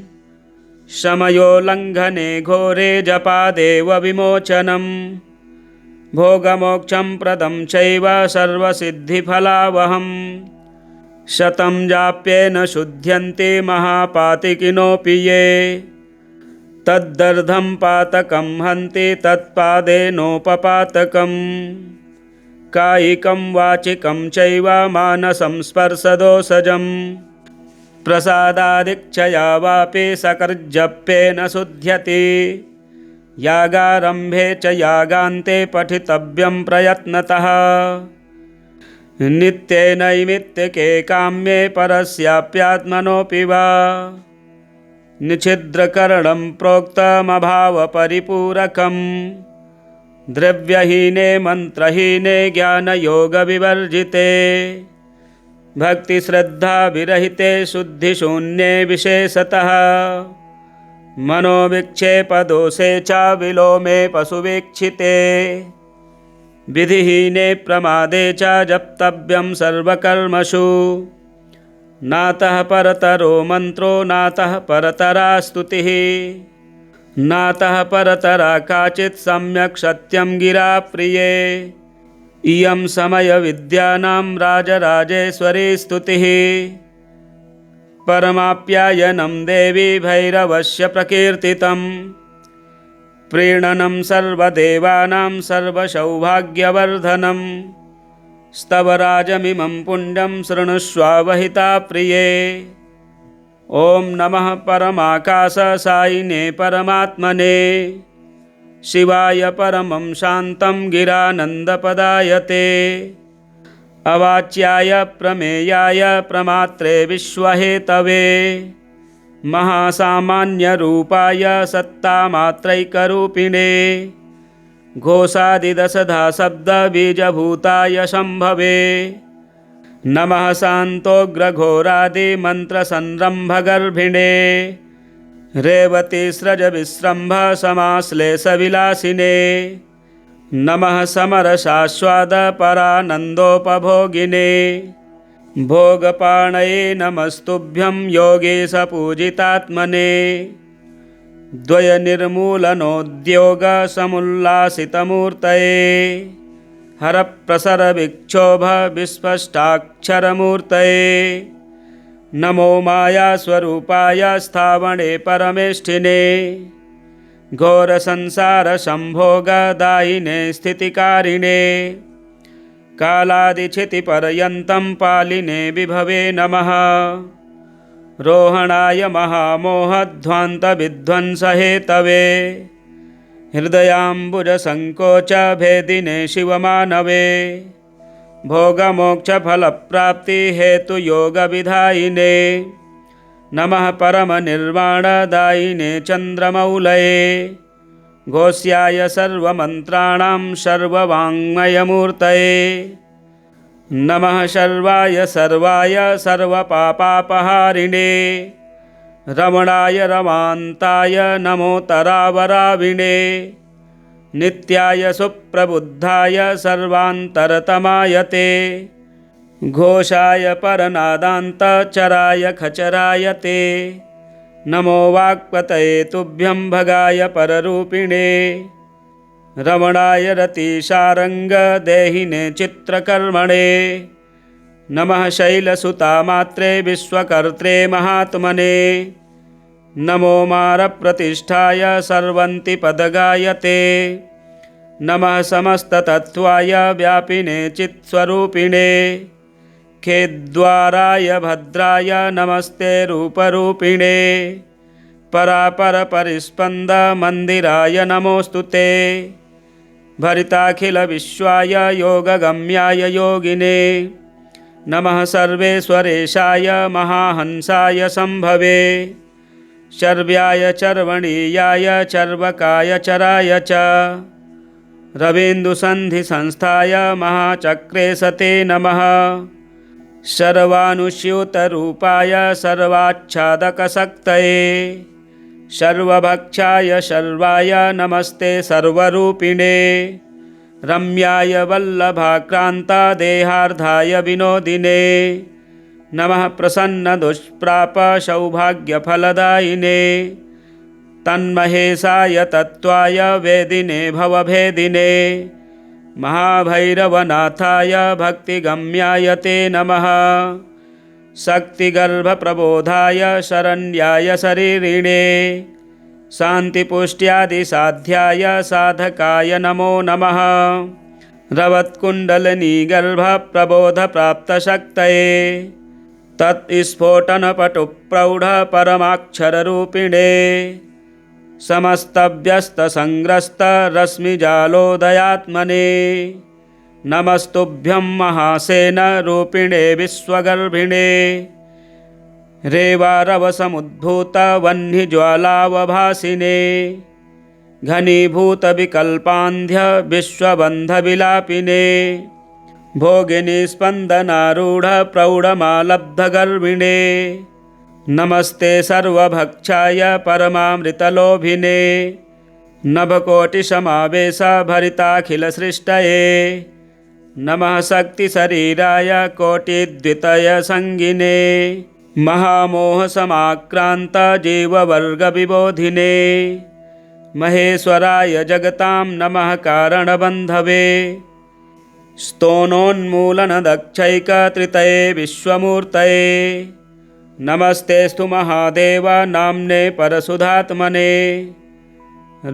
समयोल्लङ्घने घोरे जपादेव विमोचनम्। भोगमोक्षं प्रदं चैव सर्वसिद्धिफलावहम्। शतं जाप्येन शुध्यन्ति महापातिकिनोऽपि ये। तद्दर्धं पातकं हन्ति तत्पादेनोपपातकम्। कायिकं वाचिकं चैव मानसं स्पर्शदोषजम्। प्रसादादिच्छया वापि सकर्जप्येन शुध्यति। यागारम्भे च यागान्ते पठितव्यं प्रयत्नतः। नित्येनैमित्तिके काम्ये परस्याप्यात्मनोऽपि वा। निच्छिद्रकरणं प्रोक्तमभावपरिपूरकम्। द्रव्यहीने मन्त्रहीने ज्ञानयोगविवर्जिते। भक्तिश्रद्धाविरहिते शुद्धिशून्ये विशेषतः। मनोविक्षेपदोषे च विलोमे पशुवीक्षिते। विधिहीने प्रमादे च जप्तव्यं सर्वकर्मसु। नातः परतरो मन्त्रो नातः परतरा स्तुतिः। नातः परतरा काचित् सम्यक् सत्यं गिरा प्रिये। इयं समयविद्यानां राजराजेश्वरी स्तुतिः। परमाप्यायनं देवी भैरवस्य प्रकीर्तितम्। प्रीणनं सर्वदेवानां सर्वसौभाग्यवर्धनम्। स्तवराजमिमं पुण्यं शृणुष्वावहिता प्रिये। ॐ नमः परमाकाशसायिने परमात्मने। शिवाय परमं शान्तं गिरानन्दपदायते। अवाच्याय प्रमेयाय प्रमात्रे विश्वहेतवे। महासामान्यरूपाय सत्तामात्रैकरूपिणे। घोषादिदशधा शब्दबीजभूताय शम्भवे। नमः शान्तोग्रघोरादिमन्त्रसंरम्भगर्भिणे। रेवतीस्रजविस्रम्भ समाश्लेषविलासिने। नमः समरसास्वादपरानन्दोपभोगिने भोगपाणये नमस्तुभ्यं योगेशपूजितात्मने द्वयनिर्मूलनोद्योगसमुल्लासितमूर्तये हरप्रसरविक्षोभविस्पष्टाक्षरमूर्तये नमो मायास्वरूपाय स्थावणे परमेष्ठिने घोरसंसारसंभोगदायिने स्थितिकारिणे कालादिच्छितिपर्यन्तं पालिने विभवे नमः रोहणाय महामोहध्वान्तविध्वंसहेतवे हृदयाम्बुजसङ्कोचभेदिने शिवमानवे भोगमोक्षफलप्राप्तिहेतुयोगविधायिने नमः परमनिर्वाणदायिने चन्द्रमौलये घोष्याय सर्वमन्त्राणां सर्ववाङ्मयमूर्तये नमः शर्वाय सर्वाय सर्वपापापहारिणे रमणाय रमान्ताय नमोतरावराविणे नित्याय सुप्रबुद्धाय सर्वान्तरतमाय ते घोषाय परनादान्तचराय खचराय ते नमो वाक्पतये तुभ्यं भगाय पररूपिणे रमणाय रतिशारङ्गदेहिने चित्रकर्मणे नमः शैलसुतामात्रे विश्वकर्त्रे महात्मने नमो मारप्रतिष्ठाय सर्वन्तिपदगायते नमः समस्ततत्त्वाय व्यापिने चित्स्वरूपिणे खेद्वाराय भद्राय नमस्ते रूपरूपिणे परापरपरिस्पन्दमन्दिराय नमोऽस्तु ते भरिताखिलविश्वाय योगगम्याय योगिने नमः सर्वेश्वरेशाय महाहंसाय सम्भवे शर्व्याय चर्वणीयाय चर्वकाय चराय च रवीन्दुसन्धिसंस्थाय महाचक्रे सते नमः सर्वानुस्यूतरूपाय सर्वाच्छादकशक्तये सर्वभक्षाय सर्वाय नमस्ते सर्वरूपिणे रम्याय वल्लभाक्रान्तदेहार्धाय विनोदिने नमः प्रसन्नदुष्प्रापसौभाग्यफलदायिने तन्महेशाय तत्त्वाय वेदिने भवभेदिने महाभैरवनाथाय भक्तिगम्याय ते नमः शक्तिगर्भप्रबोधाय शरण्याय शरीरिणे शान्तिपुष्ट्यादिसाध्याय साधकाय नमो नमः रवत्कुण्डलिनीगर्भप्रबोधप्राप्तशक्तये तत्स्फोटनपटुप्रौढपरमाक्षररूपिणे समस्तव्यस्तसंग्रस्तरश्मिजालोदयात्मने नमस्तुभ्यं महासेनरूपिणे विश्वगर्भिणे रेवारवसमुद्भूतवह्निज्वालावभासिने घनीभूतविकल्पान्ध्य विश्वबन्धविलापिने भोगिनी स्पन्दनारूढप्रौढमालब्धगर्भिणे नमस्ते सर्वभक्षाय परमामृतलोभिने नभकोटिसमावेशभरिताखिलसृष्टये नमः शक्तिशरीराय कोटिद्वितयसङ्गिने महामोहसमाक्रान्तजीववर्गविबोधिने महेश्वराय जगतां नमः कारणबन्धवे स्तोनोन्मूलनदक्षैकत्रितये विश्वमूर्तये नमस्तेऽस्तु महादेव नाम्ने परशुधात्मने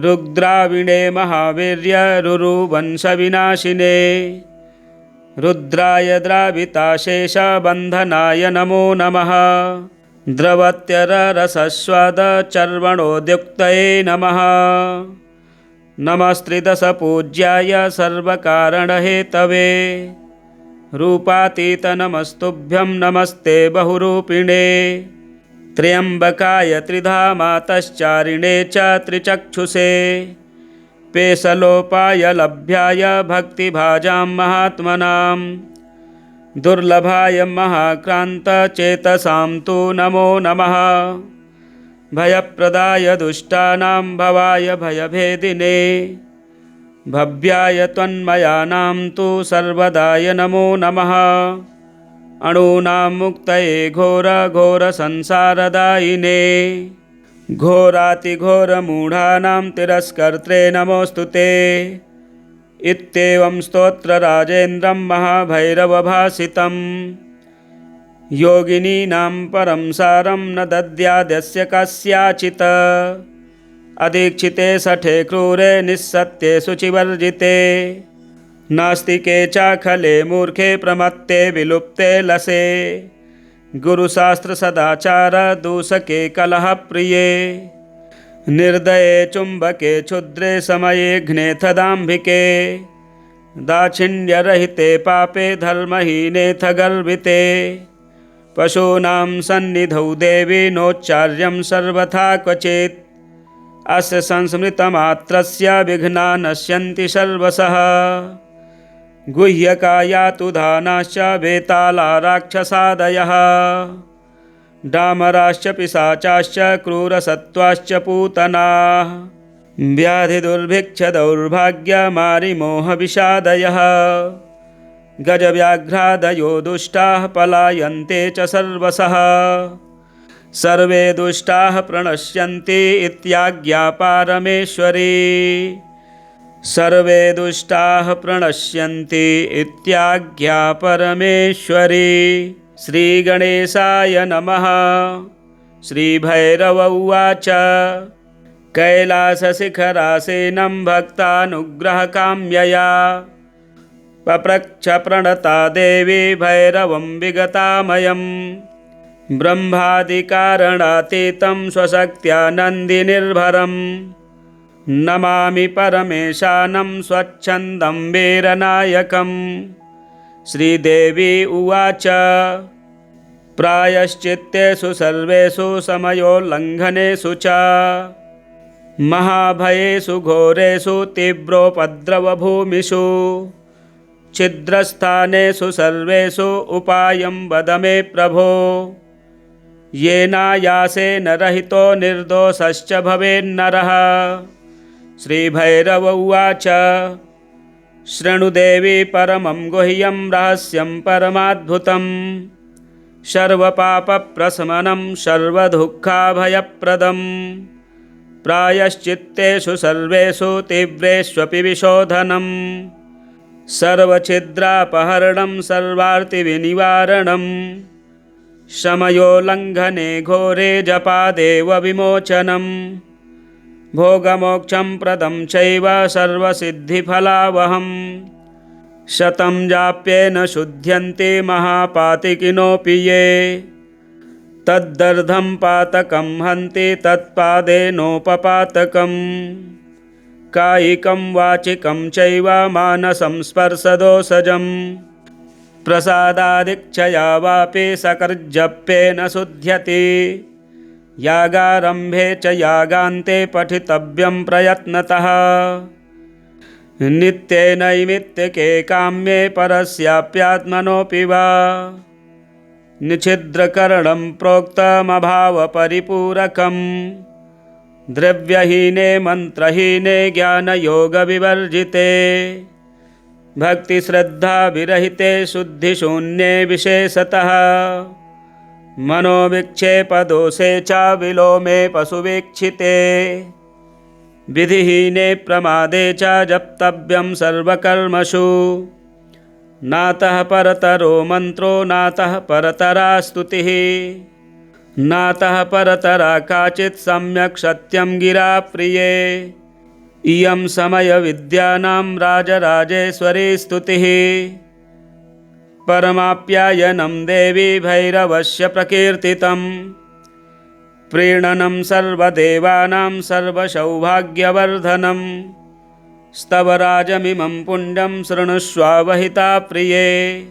रुद्राविणे महावीर्य रुरुवंशविनाशिने रुद्राय द्राविताशेषबन्धनाय नमो नमः द्रवत्यररसस्वादचर्वणोद्युक्तये नमः नमस्त्रिदशपूज्याय सर्वकारणहेतवे रूपातीतनमस्तुभ्यं नमस्ते बहुरूपिणे त्र्यम्बकाय त्रिधामातश्चारिणे च त्रिचक्षुषे पेशलोपाय लभ्याय भक्तिभाजां महात्मनां दुर्लभाय महाक्रान्तचेतसां तु नमो नमः भयप्रदाय दुष्टानां भवाय भयभेदिने भव्याय त्वन्मयानां तु सर्वदाय नमो नमः। अणूनां मुक्तये घोरघोरसंसारदायिने घोरातिघोरमूढानां तिरस्कर्त्रे नमोऽस्तु ते। इत्येवं स्तोत्रराजेन्द्रं महाभैरवभासितं। योगिनीनां परं सारं न दद्याद्यस्य कस्याचित्। अदीक्षिते शठे क्रूरे निस्सत्ये शुचिवर्जिते। नास्तिके चाखले मूर्खे प्रमत्ते विलुप्ते लसे। गुरुशास्त्रसदाचार दूषके कलहप्रिये। निर्दये चुम्बके क्षुद्रे समये घ्नेथ दाम्भिके। दाक्षिण्यरहिते पापे धर्महीनेथ गर्विते। पशूनां सन्निधौ देवी नोच्चार्यं सर्वथा क्वचित्। अस्य संस्मृतमात्रस्य विघ्ना नश्यन्ति सर्वशः। गुह्यकायातुधानाश्च वेताला राक्षसादयः। डामराश्च पिशाचाश्च क्रूरसत्त्वाश्च पूतनाः। व्याधिदुर्भिक्षदौर्भाग्यमारिमोहविषादयः। गजव्याघ्रादयो दुष्टाः पलायन्ते च सर्वशः। सर्वे दुष्टाः प्रणश्यन्ति इत्याज्ञा पारमेश्वरी। सर्वे दुष्टाः प्रणश्यन्ति इत्याज्ञा परमेश्वरी। श्रीगणेशाय नमः। श्रीभैरव उवाच कैलासशिखरासीनं भक्तानुग्रहकाम्यया पप्रच्छ प्रणता देवी भैरवं विगतामयम्। ब्रह्मादिकारणातीतं स्वशक्त्या नन्दिनिर्भरं नमामि परमेशानं स्वच्छन्दं वीरनायकम्। श्रीदेवी उवाच प्रायश्चित्तेषु सर्वेषु समयोल्लङ्घनेषु च महाभयेषु घोरेषु तीव्रोपद्रवभूमिषु छिद्रस्थानेषु सर्वेषु उपायं वद मे प्रभो। येनायासेन रहितो निर्दोषश्च भवेन्नरः। श्रीभैरव उवाच शृणुदेवी परमं गुह्यं रहस्यं परमाद्भुतं। सर्वपापप्रशमनं सर्वदुःखाभयप्रदं। प्रायश्चित्तेषु सर्वेषु तीव्रेष्वपि विशोधनं। सर्वछिद्रापहरणं सर्वार्तिविनिवारणं। समयोल्लङ्घने घोरे जपादेव विमोचनं। भोगमोक्षं प्रदं चैव सर्वसिद्धिफलावहम्। शतं जाप्येन शुध्यन्ति महापातिकिनोऽपि ये। तद्दर्धं पातकं हन्ति तत्पादेनोपपातकम्। कायिकं वाचिकं चैव मानसं स्पर्शदोषजम्। प्रसादादिच्छया वापि सकर्जप्येन शुध्यति। यागारम्भे च यागान्ते पठितव्यं प्रयत्नतः। नित्ये नैमित्तिके काम्ये परस्याप्यात्मनोऽपि वा। निच्छिद्रकरणं प्रोक्तमभावपरिपूरकम्। द्रव्यहीने मन्त्रहीने ज्ञानयोगविवर्जिते। भक्तिश्रद्धाविरहिते शुद्धिशून्ये विशेषतः। मनोविक्षेपदोषे च विलोमे पशुवीक्षिते। विधिहीने प्रमादे च जप्तव्यं सर्वकर्मसु। नातः परतरो मन्त्रो नातः परतरा स्तुतिः। नातः परतरा काचित् सम्यक् सत्यं गिरा प्रिये। इयं समयविद्यानां राजराजेश्वरी स्तुतिः। परमाप्यायनं देवी भैरवस्य प्रकीर्तितम्। प्रीणनं सर्वदेवानां सर्वसौभाग्यवर्धनं। स्तवराजमिमं पुण्यं शृणुष्वावहिता प्रिये।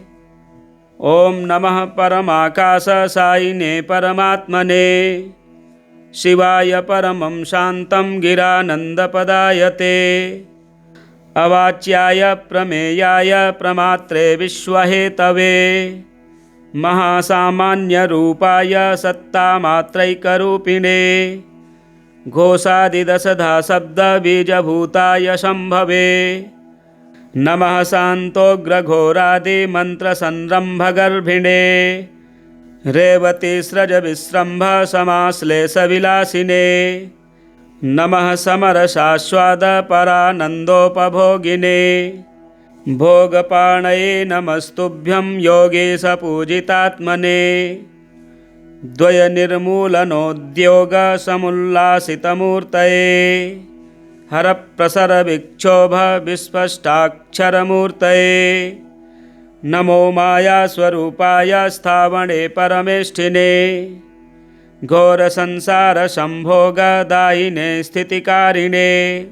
ॐ नमः परमाकाशसायिने परमात्मने। शिवाय परमं शान्तं गिरानन्दपदायते। अवाच्याय प्रमेयाय प्रमात्रे विश्वहेतवे। महासामान्यरूपाय सत्तामात्रैकरूपिणे। घोषादिदशधा शब्दबीजभूताय शम्भवे। नमः शान्तोग्रघोरादिमन्त्रसंरम्भगर्भिणे रेवतीस्रजविस्रम्भ समाश्लेषविलासिने। नमः समरसास्वादपरानन्दोपभोगिने भोगपाणये नमस्तुभ्यं योगेशपूजितात्मने। द्वयनिर्मूलनोद्योगसमुल्लासितमूर्तये हरप्रसरविक्षोभविस्पष्टाक्षरमूर्तये। नमो मायास्वरूपाय स्थावणे परमेष्ठिने घोरसंसारसंभोगदायिने स्थितिकारिणे।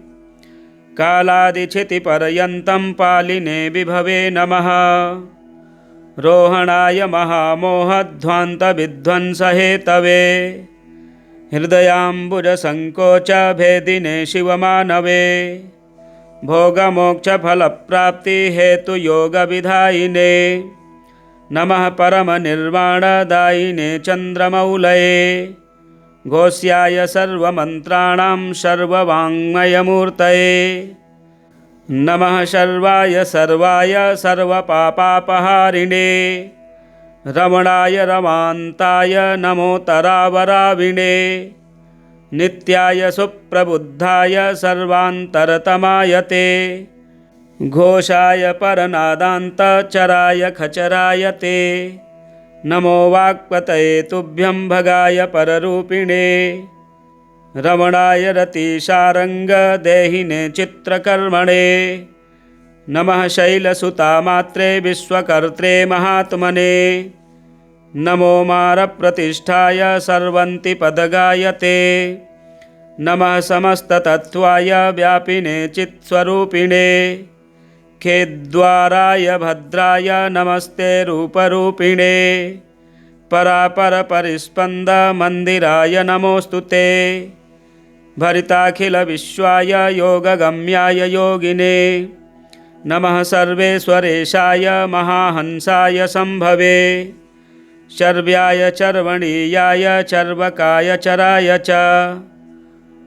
कालादिक्षितिपर्यन्तं पालिने विभवे नमः। रोहणाय महामोहध्वान्तविध्वंसहेतवे हृदयाम्बुजसङ्कोचभेदिने शिवमानवे। भोगमोक्षफलप्राप्तिहेतुयोगविधायिने नमः परमनिर्वाणदायिने चन्द्रमौलये। घोष्याय सर्वमन्त्राणां सर्ववाङ्मयमूर्तये नमः। शर्वाय सर्वाय सर्वपापापहारिणे रमणाय रमान्ताय नमोतरावराविणे। नित्याय सुप्रबुद्धाय सर्वान्तरतमाय ते घोषाय परनादान्तचराय खचराय ते नमो वाक्पतये तुभ्यं भगाय पररूपिणे। रमणाय रतिशारङ्गदेहिने चित्रकर्मणे नमः। शैलसुतामात्रे विश्वकर्त्रे महात्मने नमो मारप्रतिष्ठाय सर्वन्तिपदगायते नमः। समस्ततत्त्वाय व्यापिने चित्स्वरूपिणे खेद्वाराय भद्राय नमस्ते रूपरूपिणे। परापरपरिस्पन्दमन्दिराय नमोऽस्तु ते भरिताखिलविश्वाय योगगम्याय योगिने नमः। सर्वेश्वरेशाय महाहंसाय शम्भवे शर्व्याय चर्वणीयाय चर्वकाय चराय च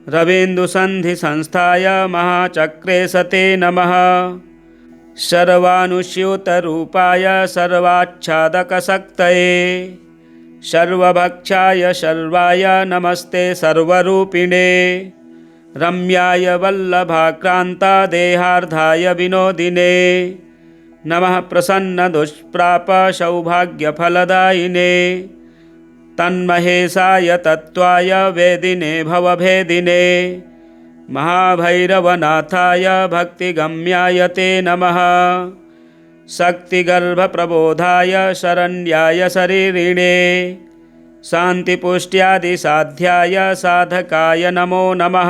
रवीन्दुसन्धिसंस्थाय महाचक्रे सते नमः। सर्वानुस्यूतरूपाय सर्वाच्छादकशक्तये सर्वभक्षाय सर्वाय नमस्ते सर्वरूपिणे। रम्याय वल्लभाक्रान्तदेहार्धाय विनोदिने नमः। प्रसन्नदुष्प्रापसौभाग्यफलदायिने तन्महेशाय तत्त्वाय वेदिने भवभेदिने महाभैरवनाथाय भक्तिगम्याय ते नमः। शक्तिगर्भप्रबोधाय शरण्याय शरीरिणे शान्तिपुष्ट्यादिसाध्याय साधकाय नमो नमः।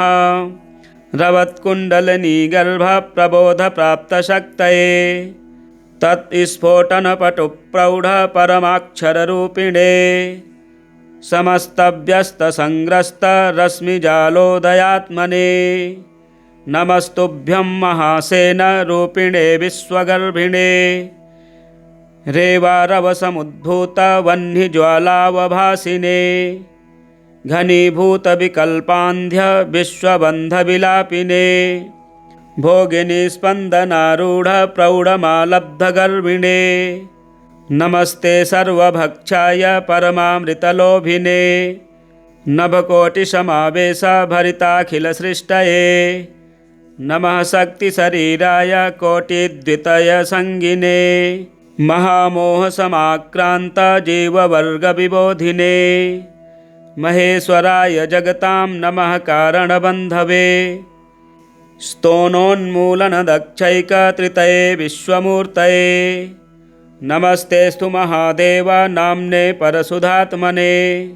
रवत्कुण्डलिनीगर्भप्रबोधप्राप्तशक्तये तत्स्फोटनपटुप्रौढपरमाक्षररूपिणे समस्तव्यस्तसंग्रस्तरश्मिजालोदयात्मने नमस्तुभ्यं महासेनरूपिणे विश्वगर्भिणे। रेवारवसमुद्भूतवह्निज्वालावभासिने घनीभूतविकल्पान्ध्य विश्वबन्धविलापिने भोगिनी स्पन्दनारूढ प्रौढमालब्धगर्भिणे नमस्ते सर्वभक्षाय परमामृतलोभिने नभकोटिसमावेश भरिताखिलसृष्टये नमः। शक्तिशरीराय कोटिद्वितयसङ्गिने महामोहसमाक्रान्त जीववर्गविबोधिने महेश्वराय जगतां नमः। कारणबन्धवे स्तोनोन्मूलनदक्षैकत्रितये विश्वमूर्तये नमस्तेऽस्तु महादेव नाम्ने परशुधात्मने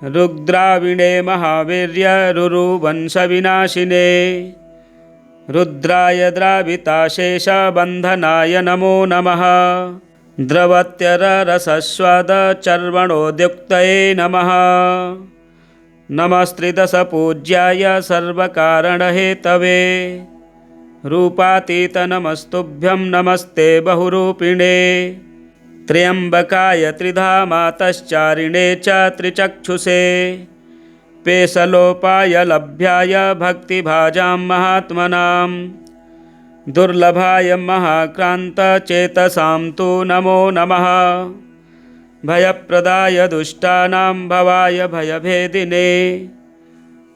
रुद्राविणे महावीर्य रुरुवंशविनाशिने रुद्राय द्राविताशेषबन्धनाय नमो नमः। द्रवत्यररसस्वादचर्वणोद्युक्तये नमः। नमस्त्रिदशपूज्याय सर्वकारणहेतवे रूपातीत नमस्तुभ्यं नमस्ते बहुरूपिणे त्र्यम्बकाय त्रिधामातश्चारिणे च त्रिचक्षुषे पेशलोपायलभ्याय भक्तिभाजां महात्मनां दुर्लभाय महाक्रान्तचेतसां तु नमो नमः। भयप्रदाय दुष्टानां भवाय भयभेदिने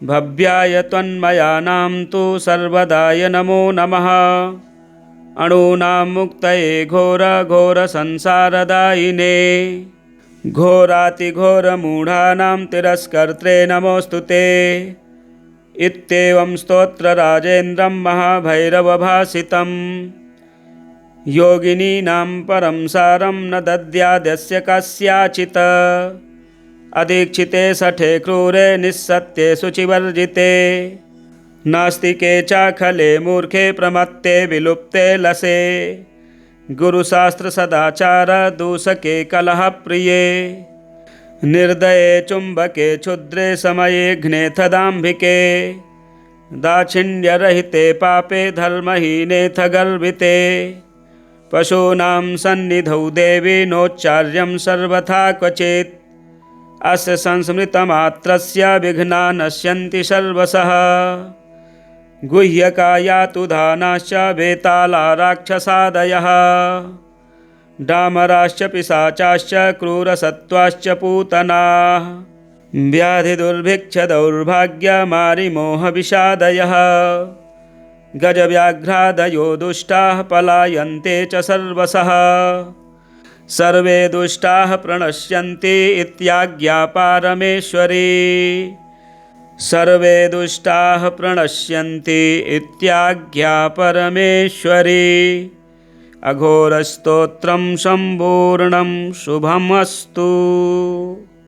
भव्याय त्वन्मयानां तु सर्वदाय नमो नमः। अणूनां मुक्तये घोरघोरसंसारदायिने घोरातिघोरमूढानां तिरस्कर्त्रे नमोऽस्तु ते। इत्येवं स्तोत्रराजेन्द्रं महाभैरवभासितं योगिनीनां परं सारं न दद्यादस्य कस्याचित् अदीक्षिते शठे क्रूरे निस्सत्ये शुचिवर्जिते नास्तिके चाखले मूर्खे प्रमत्ते विलुप्ते लसे गुरुशास्त्रसदाचार दूषके कलहप्रिये निर्दये चुम्बके क्षुद्रे समये घ्नेथ दाम्भिके दाक्षिण्यरहिते पापे धर्महीनेथ गर्विते पशूनां सन्निधौ देवी नोच्चार्यं सर्वथा क्वचित् अस्य संस्मृतमात्रस्य विघ्ना नश्यन्ति सर्वशः गुह्यकायातुधानाश्च वेताला राक्षसादयः डामराश्च पिशाचाश्च क्रूरसत्त्वाश्च पूतनाः व्याधिदुर्भिक्षदौर्भाग्यमारिमोहविषादयः गजव्याघ्रादयो दुष्टाः पलायन्ते च सर्वशः सर्वे दुष्टाः प्रणश्यन्ति इत्याज्ञा पारमेश्वरी सर्वे दुष्टाः प्रणश्यन्ति इत्याज्ञा परमेश्वरी। अघोरस्तोत्रं सम्पूर्णं शुभमस्तु।